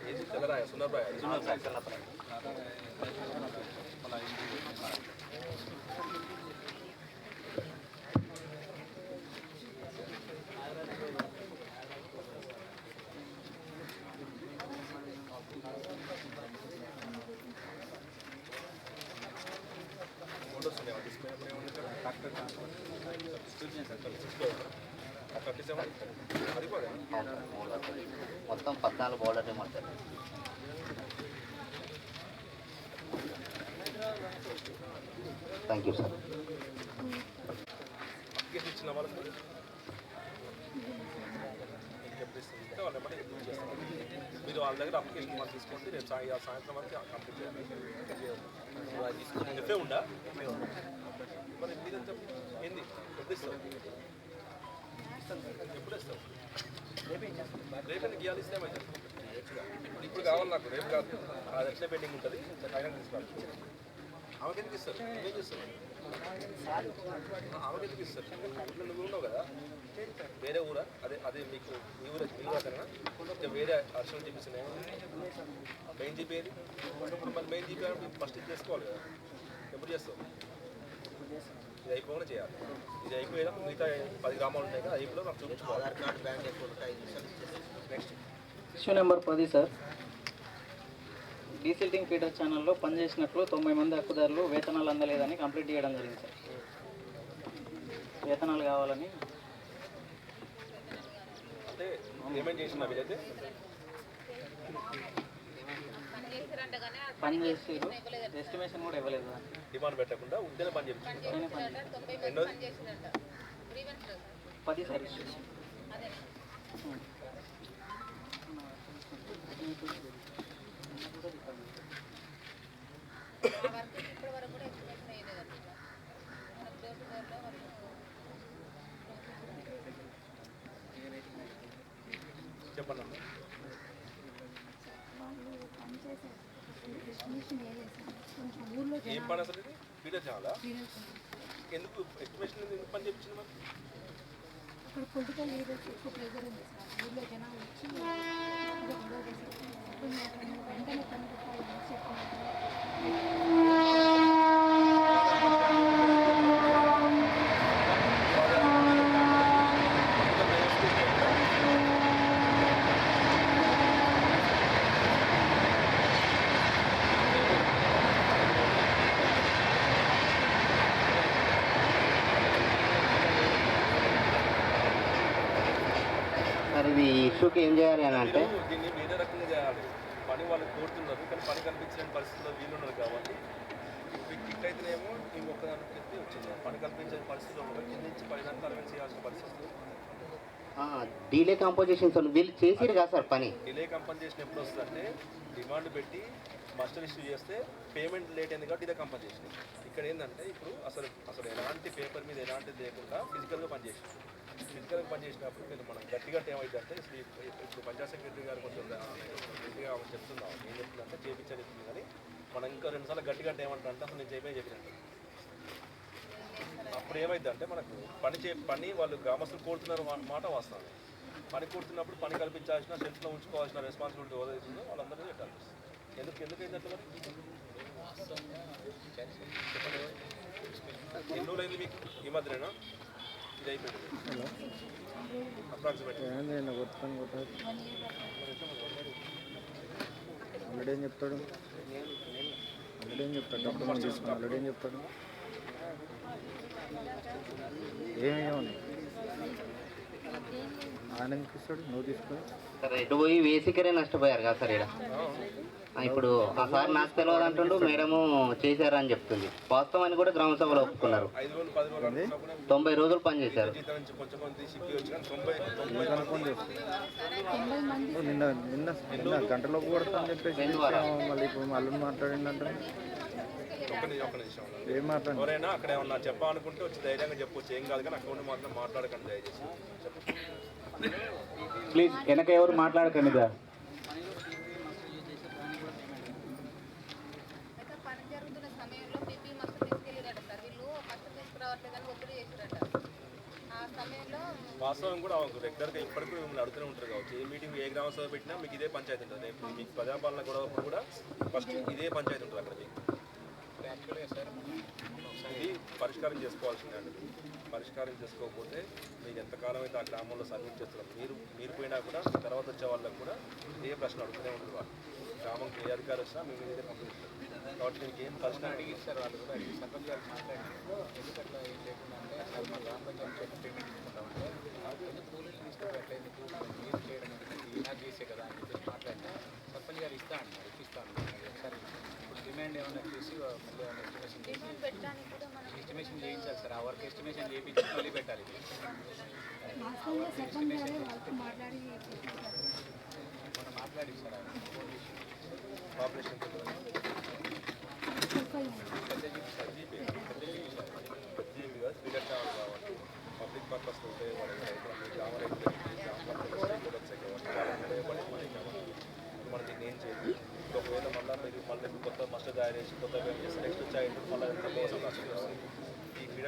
ఏది తెల్లరాయ సున్నప్రాయ ఫోటోస్ ఉన్నాయి డిస్ప్లే మొత్తం 14 బౌలర్లు మాట్లాడారు. Thank you sir. అప్లికేషన్ ఇచ్చిన వాళ్ళకి మీరు వాళ్ళ దగ్గర అప్లికేషన్ మనం తీసుకుంటే నేను సాయంత్రం వరకు కంప్లీట్ చేయాలి. ఎఫ్ఏ ఉందా? మరి మీరంతా ఏంది ఎప్పుడు ఇస్తావు? ఎప్పుడు ఇస్తావు? రేపు ఎందుకు ఇవ్వాలి ఇస్తే ఏమైతే ఇప్పుడు కావాలి నాకు రేపు కాదు అది ఎట్లా పెండింగ్ ఉంటుంది ఫైనల్ తీసుకోవాలి ఆమెకి ఎందుకు ఇస్తారు ఏం చేస్తారు ఆమెకి ఎందుకు ఇస్తారు ఇప్పుడు నువ్వు ఉన్నావు కదా వేరే ఊరా అదే మీకు మీ ఊరు అతనా ఇంకా వేరే అర్షణ చూపిస్తున్నాయి మెయిన్ జీపీ ఏది ఇప్పుడు మరి మెయిన్ జీపీ ఫస్ట్ ఇది చేసుకోవాలి కదా ఎప్పుడు చేస్తావు ఇది అయిపోకుండా చేయాలి ఇది అయిపోయినా మిగతా 10 గ్రామాలు ఉంటాయి కదా అయిపోయి నాకు చూపించుకోవాలి Aadhaar card bank account next issue number 10 sir desilting feeder ఛానల్లో పనిచేసినట్లు 90 మంది హక్కుదారులు వేతనాలు అందలేదని కంప్లీట్ చేయడం జరిగింది సార్ వేతనాలు కావాలని అంటే పేమెంట్ చేసిన వీలైతే పని చేసారు ఎస్టిమేషన్ కూడా ఇవ్వలేదు డిమాండ్ పెట్టకుండా ఉద్యోగం పని చేయించారు 10 సార్ ఇష్యూ చెప్పండి ఏం పని అసలు ఇది వీడియో చాలా ఎందుకు ఎస్టిమేషన్ ఎందుకు పని చేయించింది మరి ఇక్కడ పొలిటికల్ లీడర్స్ ఎక్కువ ప్రెజర్ ఉంది సార్ ఊళ్ళో జనాలు వచ్చి గొడవ చేశారు వెంటనే పని పెట్టాలని చెప్పినట్టు సార్ ఇది ఇష్యూకి ఏం చేయాలి అని అంటే దీన్ని వేరే రకంగా చేయాలి పని వాళ్ళు కోరుతున్నారు కానీ పని కల్పించిన పరిస్థితుల్లో వీళ్ళు ఉన్నారు కాబట్టి ఇట్లయితేనేమో ఇంకొక దానికి ఎత్తి వచ్చింది పని కల్పించే పరిస్థితుల్లో కూడా కింద నుంచి పైదానికి అలవెన్స్ చేయాల్సిన పరిస్థితులు డీలే కంపోజిషన్ సార్ వీళ్ళు చేసిరు కదా సార్ పని డిలే కంపెన్సేషన్ ఎప్పుడు వస్తుందంటే డిమాండ్ పెట్టి మాస్టర్ ఇష్యూ చేస్తే పేమెంట్ లేట్ అయింది కాబట్టి ఇదే కంపెన్సేషన్ ఇక్కడ ఏంటంటే ఇప్పుడు అసలు ఎలాంటి పేపర్ మీద ఎలాంటిది లేకుండా ఫిజికల్గా పనిచేసాం ఫిజికల్గా పనిచేసినప్పుడు మీరు మనం గట్టిగా ఏమైందంటే ఇప్పుడు పంచాయత్ సెక్రటరీ గారు కొంచెం గట్టిగా చెప్తున్నాం ఏం చెప్తుందంటే చేయించని చెప్తుంది కానీ మనం ఇంకా 2 సార్లు గట్టిగా ఏమంటారంటే అసలు నేను చెప్పినట్టు అప్పుడు ఏమైందంటే మనకు పని వాళ్ళు గ్రామస్తులు కోరుతున్నారు మాట వాస్తవం పని కోరుతున్నప్పుడు పని కల్పించాల్సిన సెల్ఫ్లో ఉంచుకోవాల్సిన రెస్పాన్సిబిలిటీ ఏదైతుందో వాళ్ళందరూ పెట్టాలి ఎందుకు ఏంటంటే మరి చెప్పండి ఎన్ని రోజులు అయింది మీకు ఈ మధ్యనేనా ఇది అయిపోయింది అప్రాక్సిమేట్ ఆల్రెడీ ఏం చెప్తాడు ఆల్రెడీ ఏం చెప్తాడు ఏమేమి ఆయన ఇస్తాడు నువ్వు తీసుకో సార్ ఎటు పోయి వేసికరే నష్టపోయారు కదా సార్ ఇక్కడ ఇప్పుడు ఆ సార్ నాకు తెలియదు అంటుండు మేడము చేశారని చెప్తుంది వాస్తవాన్ని కూడా గ్రామ సభలో ఒప్పుకున్నారు 90 రోజులు పనిచేశారు నిన్న గంటలోపు కొడతా అని చెప్పేసి మళ్ళీ ఇప్పుడు మళ్ళీ మాట్లాడిందంటే ఏం మాట్లాడు ఎవరైనా అక్కడ ఏమన్నా చెప్పాలనుకుంటే వచ్చి ధైర్యంగా చెప్పొచ్చు ఏం కాదు కానీ అక్కడ మాత్రం మాట్లాడకండి దయచేసి ప్లీజ్ వెనక ఎవరు మాట్లాడకండి దా వాస్తవం కూడా రెగ్యులర్గా ఇప్పటికీ మిమ్మల్ని అడుగుతూనే ఉంటారు కావచ్చు ఏ మీటింగ్ ఏ గ్రామ సభ పెట్టినా మీకు ఇదే పంచాయతీ ఉంటుంది రేపు మీకు ప్రజాపాలన గొడవప్పుడు కూడా ఫస్ట్ ఇదే పంచాయతీ ఉంటుంది అక్కడ మీకు ఇది పరిష్కారం చేసుకోవాల్సిందే అండి పరిష్కారం చేసుకోకపోతే మీకు ఎంతకాలం అయితే ఆ గ్రామంలో సర్వీస్ చేస్తున్నారు మీరు పోయినా కూడా తర్వాత వచ్చే వాళ్ళకి కూడా ఇదే ప్రశ్న అడుగుతూనే ఉంటుంది వాళ్ళు గ్రామంకి ఏ అధికారి వచ్చినా మీ మీద కంప్లీట్ కాబట్టి దీనికి ఏం పరిష్కారం అడిగిస్తారు వాళ్ళు కూడా సర్పంచ్ గారికి మాట్లాడినారు ఎందుకంటే ఏం లేకుండా అంటే అసలు మా గ్రామ పంచాయతీ పేమెంట్ తీసుకుంటామంటే కూలీలు తీసుకుంటే మీరు చేయడం ఇలా చేసే కదా అని చెప్పి మాట్లాడినా సర్పంచ్ గారు ఇస్తా అంటున్నారు ఇప్పిస్తాను ఒకసారి ఇప్పుడు డిమాండ్ ఏమైనా చేసి మళ్ళీ ఎస్టిమేషన్ చేయించాలి సార్ ఆ వర్క్ ఎస్టిమేషన్ చేయించి మళ్ళీ పెట్టాలి మనం మాట్లాడి సార్ పాపులేషన్ జీపీ కాదు ఫిగర్ కావాలి కాబట్టి పబ్లిక్ పర్పస్ ఉంటే గ్రామ రైతులకి గ్రామ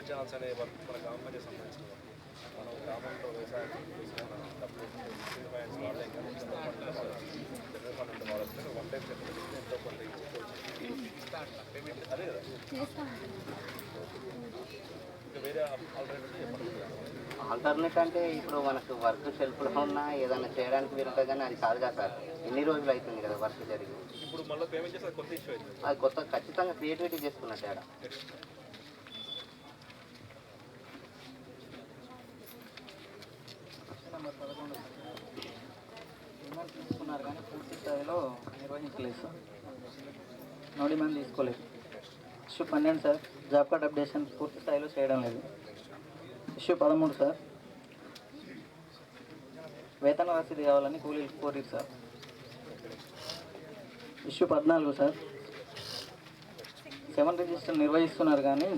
ఛానల్స్ అనే వర్క్ మన గ్రామ పంచాయతీ సంబంధించిన వర్క్. మనం గ్రామంలో వ్యవసాయం చేసుకున్న డబ్బులు ఫైనాన్స్ వాళ్ళే కానీ జనరల్ ఫండ్ అంటే వాళ్ళు వన్ టైం సెటిల్మెంట్ ఎంతో కొంత పేమెంట్ అదే కదా. ఇంకా వేరే ఆల్టర్నేటివ్ చెప్పండి. ఆల్టర్నేట్ అంటే ఇప్పుడు మనకు వర్క్ షెల్ఫ్లో ఉన్నా ఏదైనా చేయడానికి వీలుంటుంది కానీ అది కాదు కదా సార్. ఎన్ని రోజులు అవుతుంది కదా వర్క్ జరిగి. ఇప్పుడు మళ్ళీ పేమెంట్ చేస్తే కొత్త ఇష్యూ అవుతుంది. అది కొత్త ఖచ్చితంగా క్రియేటివిటీ చేసుకున్నట్టు ఆడ. నెంబర్ 11 డిమాండ్ తీసుకున్నారు కానీ పూర్తి స్థాయిలో నిర్వహించలేదు సార్. నో డిమాండ్ తీసుకోలేదు. Issue 12 sir, job card updation పూర్తి స్థాయిలో చేయడం లేదు. ఇష్యూ 13 సార్, వేతన రసీదు కావాలని కూలీలు కోరిరు సార్. ఇష్యూ 14 సార్, 7 రిజిస్టర్ నిర్వహిస్తున్నారు కానీ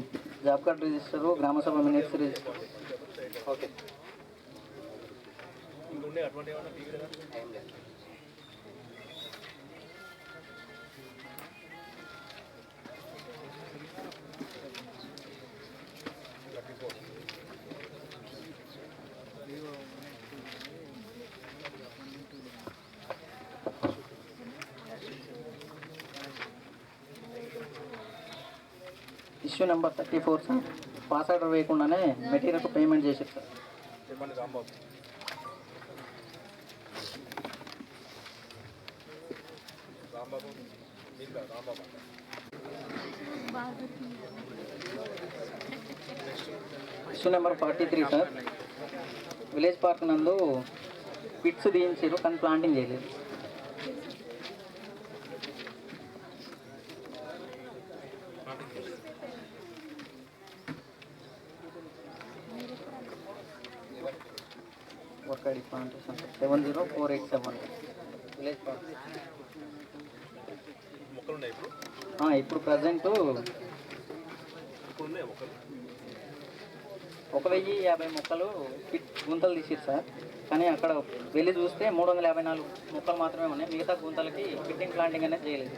job card register, gram sabha minutes register. Okay ఇంకొండే అటువంటి ఏమన్నా టీవీ లేదా ఏం లేదు. Issue number 34 sir, pass order వేయకుండానే మెటీరియల్కు పేమెంట్ చేశారు సార్. చెప్పండి రాంబాబు. రాంబాబు మీరు కాదు Rambabu. Issue number 43 sir, village park నందు పిట్స్ తీయించారు కానీ ప్లాంటింగ్ చేయలేదు. Work ID plantation 70487 village park. మొక్కలు ఉన్నాయి ఇప్పుడు. ఇప్పుడు ప్రజెంట్ ఇప్పుడు ఉన్నాయి మొక్కలు. 1050 మొక్కలు గుంతలు తీసారు సార్. కానీ అక్కడ వెళ్ళి చూస్తే 354 మొక్కలు మాత్రమే ఉన్నాయి. మిగతా గుంతలకి ఫిట్టింగ్ ప్లాంటింగ్ అనేది చేయలేదు.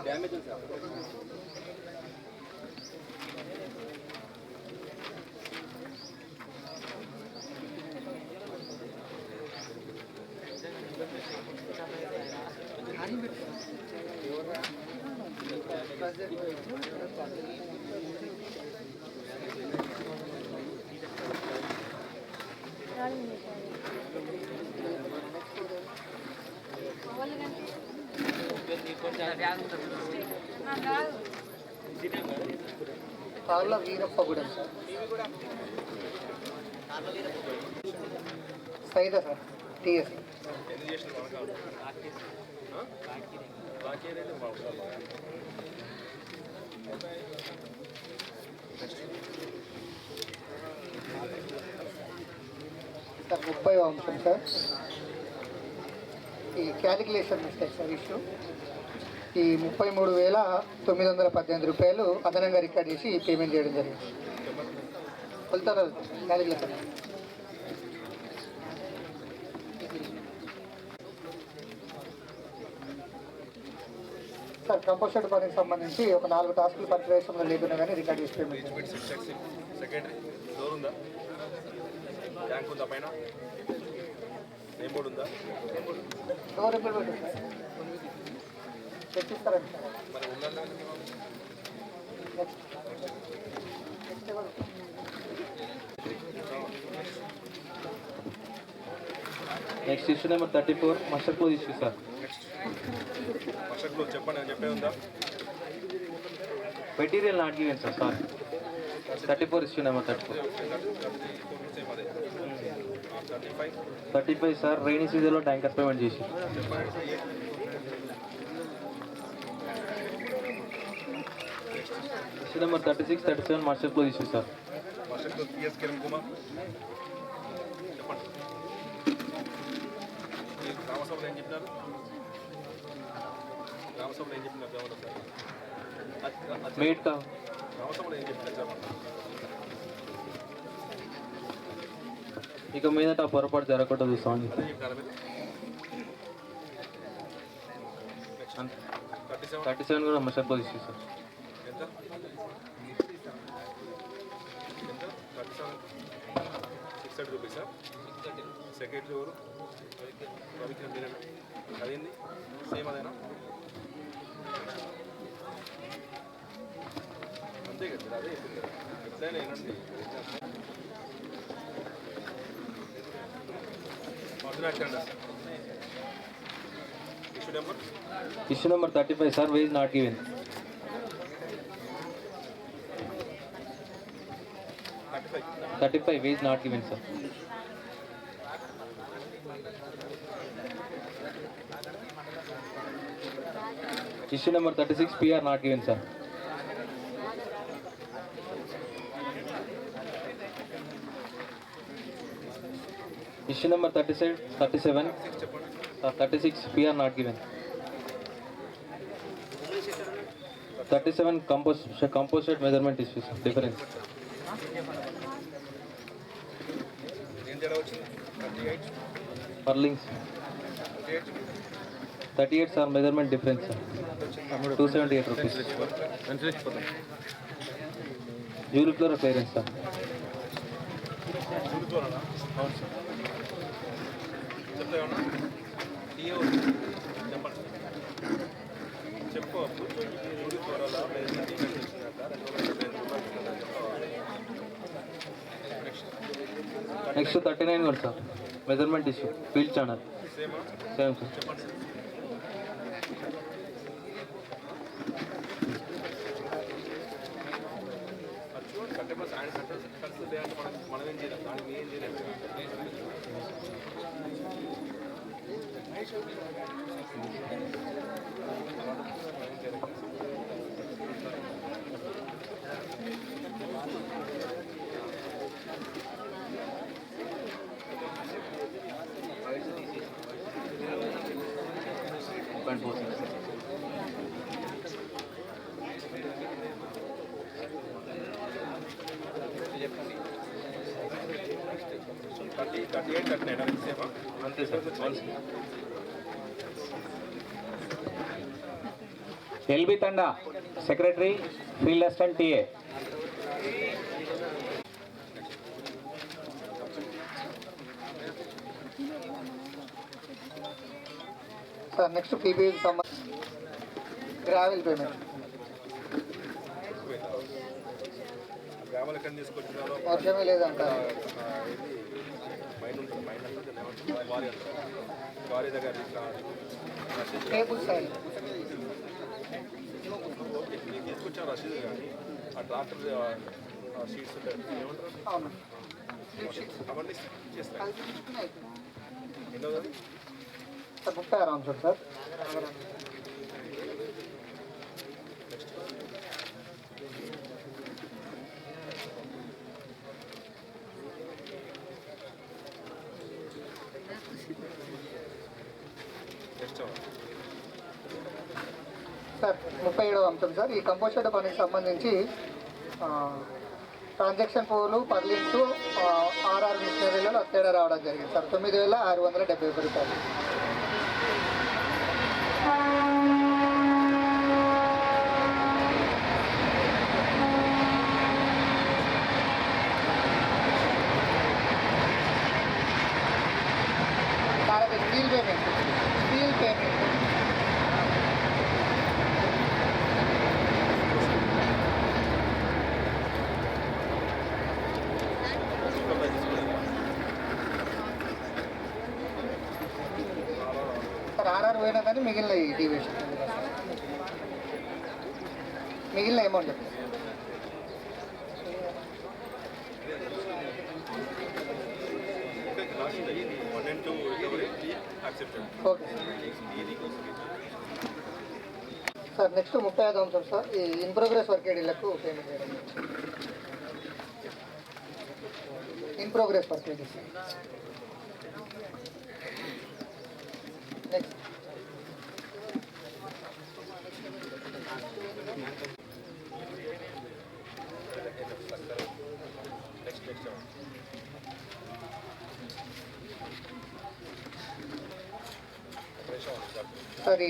డ్యామేజ్ ఉంది sir. Thalla Veerappagudem sir. Saida sir TS. ఎన్ని చేసిన మనకు బాకీ అనేది బాగుంటుంది. సార్ 30వ అంశం సార్, ఈ క్యాలిక్యులేషన్ మిస్టేక్ సార్. ఇష్యూ ఈ 33,918 రూపాయలు అదనంగా రికార్డ్ చేసి పేమెంట్ చేయడం జరిగింది. ఫలితాలు క్యాలిక్యులేషన్ సార్ కంపోస్ట్ షెడ్ పనికి సంబంధించి ఒక 4 టాస్కులు పరిచయంలో లేకున్నా కానీ రికార్డ్ చేసి పేమెంట్ సెకండరీ డోర్ ఉందా, ట్యాంక్ ఉందా, పైన నేమ్ బోర్డు ఉందా? డోర్ ఎప్పుడు పెట్టండి సార్ తెచ్చిస్తారండి సార్. మరి ఉందా? Next issue number 34 muster close issue sir. First close చెప్పండి, నేను చెప్పే ఉందా? Material not given sir. Sorry 34 issue number 34. 35 sir rainy సీజన్లో ట్యాంకర్ పేమెంట్ చేసి. Issue number 36, 37 muster close issue sir. First close PS Kiran Kumar చెప్పండి. గ్రామసభలో ఏం చెప్పినారు? గ్రామసభలో ఏం చెప్పినారు? మేట్ కా గ్రామసభలో ఏం చెప్పినారు చెప్పండి. ఇక మీదట ఆ పొరపాటు జరగకుండా చూస్తామని. అదే చెప్పినారా మీరు? 37 కూడా మస్టర్ క్లోజ్ ఇష్యూ సార్. ఎంత? 37 630 రూపీసా? సెక్రటరీ ఎవరు? రవికిరణ్ మీరేనా? అదేంది సేమ్ అదేనా? అంతే కదా మీరు అదే చెప్పింది కదా. ఎప్పుడైనా ఏనండి issue number 35 sir wage not given. 35 wage not given sir. Issue number 36 PR not given sir. Issue number 37 36 PR not given. 37 composite measurement issues difference. Purlings 38 sir measurement difference sir. 278 rupees. Unicolor appearance sir. Next 39 one sir. Measurement issue. Field channel. Same sir. LB Tanda, Secretary, Field Assistant TA. Sir next పీపీకి సంబంధించి గ్రావెల్ పేమెంట్ గ్రామాల కింద తీసుకొచ్చినారో వర్షమే లేదంటారు. పైన ఉంటుంది, పైన వారి అంటారు, వారి దగ్గర టేబుల్ సైడ్ ఓకే నేను తీసుకొచ్చాను రసీదు కానీ ఆ డ్రాఫ్ట్ షీట్స్ ఉంటాయి ఏమంటారు అవును అవన్నీ చేస్తాను. అది తీసుకుని అయిపోయింది. ఎన్నో సార్ 36 రాంగ్ సార్. సార్ 37వ అంశం సార్. ఈ కంపోస్టెడ్ పనికి సంబంధించి ట్రాన్సాక్షన్ పోలు పర్లింగ్స్ ఆర్ఆర్ మిషనరీలలో తేడా రావడం జరిగింది సార్. 9,671 రూపాయలు. Steel payment steel payment sir RR పోయినా కానీ మిగిలిన ఈ డివిజన్ మిగిలిన అమౌంట్ ఓకే సార్ నెక్స్ట్ 35వ అంశం సార్ ఈ ఇన్ ప్రోగ్రెస్ వర్క్ ఏడీలకు పేమెంట్ చేయడం in progress work AD sir next sir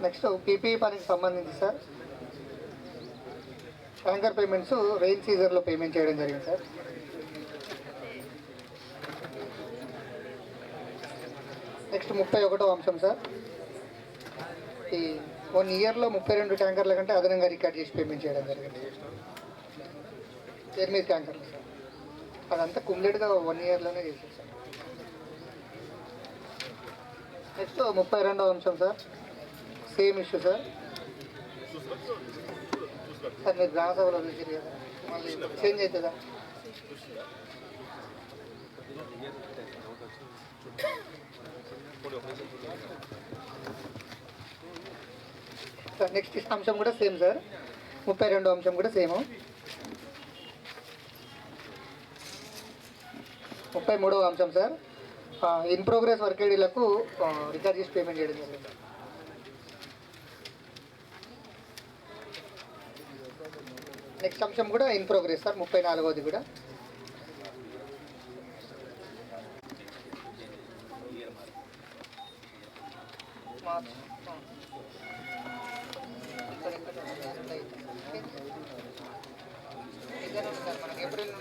next PPE పనికి సంబంధించి సార్ ట్యాంకర్ పేమెంట్స్ రెయిన్ సీజన్లో పేమెంట్ చేయడం జరిగింది సార్ నెక్స్ట్ 31వ అంశం సార్ ఈ 1 ఇయర్లో 32 ట్యాంకర్ల కంటే అదనంగా రికార్డ్ చేసి పేమెంట్ చేయడం జరిగింది 8 ట్యాంకర్లు సార్ అదంతా కంప్లీట్గా 1 ఇయర్లోనే చేసేది సార్ నెక్స్ట్ 32వ అంశం sir same issue sir sir మీరు గ్రామ సభలో చూసారు కదా మళ్ళీ చేంజ్ అవుతుందా సార్ నెక్స్ట్ అంశం కూడా సేమ్ సార్ 32వ అంశం కూడా సేమ్ 33వ అంశం సార్ ఇన్ ప్రోగ్రెస్ వర్క్ ఐడీలకు రికార్డ్ చేసి పేమెంట్ చేయడం జరిగింది నెక్స్ట్ అంశం కూడా ఇన్ ప్రోగ్రెస్ సార్ 34వది కూడా మనకి ఏప్రిల్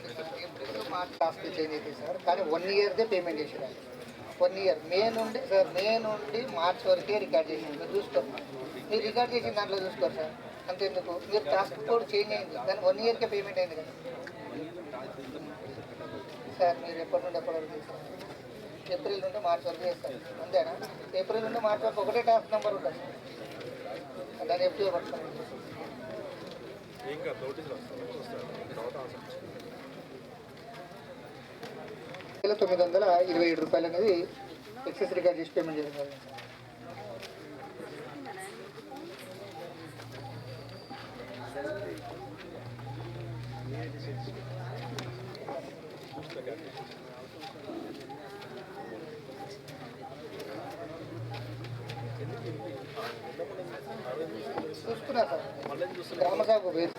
మార్చ్ లాస్ట్ చేంజ్ అవుతుంది సార్ కానీ 1 ఇయర్దే పేమెంట్ చేసేది 1 ఇయర్ మే నుండి మార్చ్ వరకే రికార్డ్ చేసింది మీరు చూసుకోరు మీరు రికార్డ్ చేసిన దాంట్లో చూసుకోరు సార్ అంతేందుకు మీరు టాస్క్ కోడ్ చేంజ్ అయింది కానీ 1 ఇయర్కే పేమెంట్ అయింది కదా సార్ మీరు ఎప్పటి నుండి ఎప్పటి వరకు చేస్తారు ఏప్రిల్ నుండి మార్చ్ వరకు చేస్తారు అంతేనా ఏప్రిల్ నుండి మార్చ్ వరకు ఒకటే టాస్క్ నెంబర్ ఉంటుంది సార్ దాన్ని ఎప్పుడు పడుతుంది 927 రూపాయలు అనేది ఎక్సెస్ రికార్డ్ చేసి పేమెంట్ చేయడం జరిగింది చూస్తున్నా సార్ గ్రామ సభకు వేరు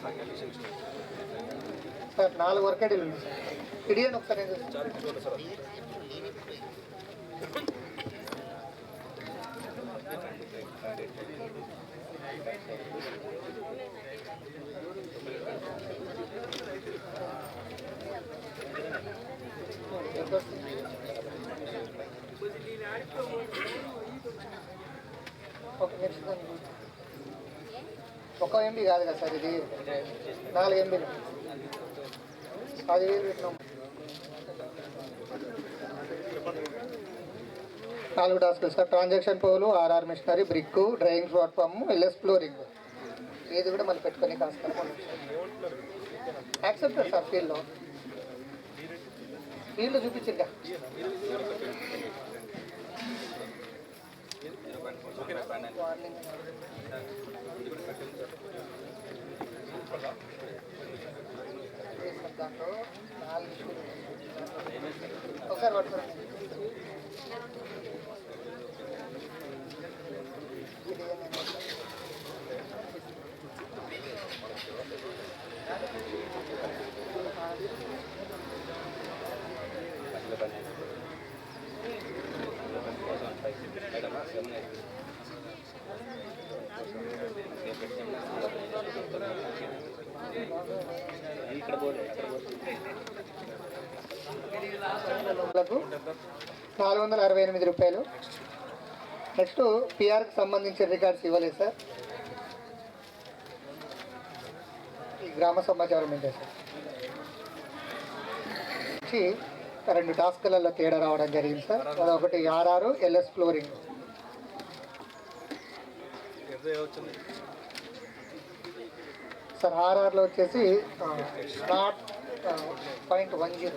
సార్ 4 వర్క్ ఐడీలు ఉంది సార్ ఇడియన్ ఒకసారి ఓకే నెక్స్ట్ ఒక ఎంబీ కాదు కదా సార్ ఇది 4 ఎంబీలు 10,000 పెట్టినాం 4 టాస్కులు సార్ ట్రాన్సాక్షన్ పోలు RR machinery brick drying platform LS flooring ఏది కూడా మళ్ళీ పెట్టుకొని కాస్త యాక్సెప్టర్ సార్ ఫీల్డ్లో చూపించిందా దాంట్లో 4 ఇష్యూలు ఒకసారి పట్టుకోండి ఇక్కడ 468 రూపాయలు. నెక్స్ట్ పిఆర్కి సంబంధించిన రికార్డ్స్ ఇవ్వలేదు సార్. ఈ గ్రామ సమాచారం ఏంటో సార్ వచ్చి 2 టాస్క్లలో తేడా రావడం జరిగింది సార్. అదొకటి ఆర్ఆర్ ఎల్ఎస్ ఫ్లోరింగ్ సార్. ఆర్ఆర్లో వచ్చేసి 0.10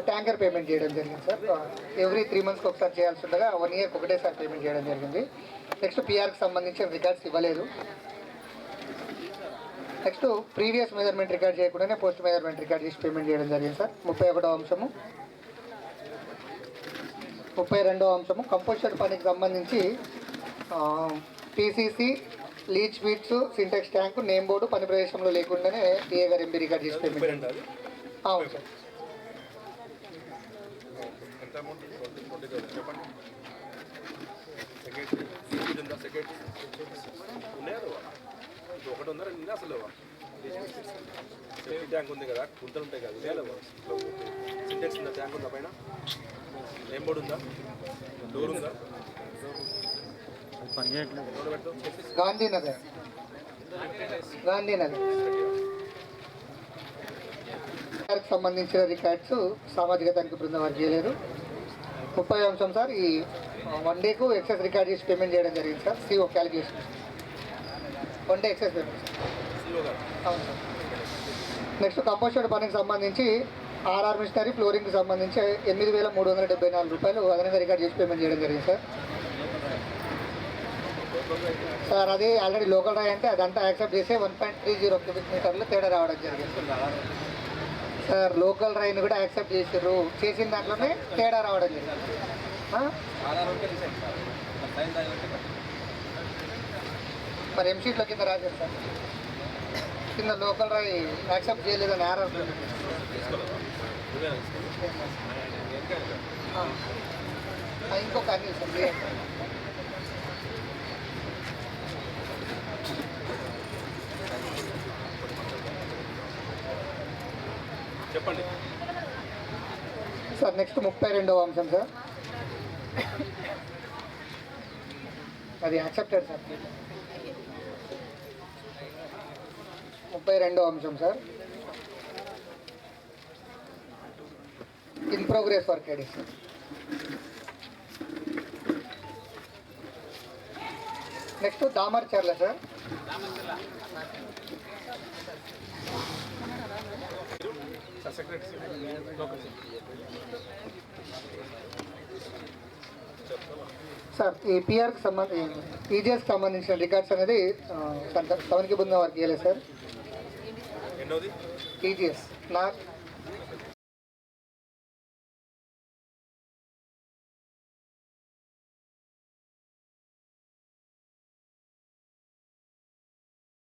ట్యాంకర్ పేమెంట్ చేయడం జరిగింది సార్. ఎవ్రీ 3 monthsకి ఒకసారి చేయాల్సి ఉండగా 1 yearకి ఒకటేసారి పేమెంట్ చేయడం జరిగింది. నెక్స్ట్ పిఆర్కి సంబంధించిన రికార్డ్స్ ఇవ్వలేదు. నెక్స్ట్ ప్రీవియస్ మెజర్మెంట్ రికార్డ్ చేయకుండానే పోస్ట్ మెజర్మెంట్ రికార్డ్ చేసి పేమెంట్ చేయడం జరిగింది సార్. 31వ అంశము. 32వ అంశము కంపోజిషన్ పనికి సంబంధించి PCC leach pits Sintex tank name board పని ప్రదేశంలో లేకుండానే టీఏ గారు ఎంబీ రికార్డ్ చేసి పేమెంట్. అవును సార్. ఒకటి ఉందా రెండు అసలు సేఫ్టీ ట్యాంక్ ఉంది కదా, గుంతలు ఉంటాయి కదా, సింటెక్స్ ఉందా, ట్యాంక్ ఉందా, పైన నేమ్ బోర్డు ఉందా, డోర్ ఉందా? గాంధీనగర్ సంబంధించిన రికార్డ్స్ సామాజిక తనిఖీ బృందం వారు చేయలేరు. 30వ అంశం సార్. ఈ 1 dayకు ఎక్సెస్ రికార్డ్ చేసి పేమెంట్ చేయడం జరిగింది sir. CO calculation 1 day excess payment. అవును సార్. నెక్స్ట్ కంపోజిషన్ పనికి సంబంధించి ఆర్ఆర్ మిషనరీ ఫ్లోరింగ్కి సంబంధించి 8,374 రూపాయలు అదనంగా రికార్డ్ చేసి పేమెంట్ చేయడం జరిగింది సార్. సార్ అది ఆల్రెడీ లోకల్ రాయి అంటే అదంతా యాక్సెప్ట్ చేసే 1.30 క్యూబిక్ మీటర్లు తేడా రావడం జరిగింది సార్. లోకల్ రైని కూడా యాక్సెప్ట్ చేసారు, చేసిన దాంట్లోనే తేడా రావడం జరిగింది. మరి ఎంషీట్లో కింద రాశారు సార్, కింద లోకల్ రాయి యాక్సెప్ట్ చేయలేదని ఆర్ఆర్ ఇంకొక అన్ని సార్. చెప్పండి సార్. నెక్స్ట్ 32వ అంశం సార్. అది యాక్సెప్టెడ్ సార్. 32వ అంశం sir. In progress work ID sir. Next Damarcherla sir. Sir ఈ పిఆర్కి సంబంధించి ఈజీఎస్కి సంబంధించిన రికార్డ్స్ అనేది తనిఖీ బృందం వారికి ఇవ్వలేదు సార్. ఈజీఎస్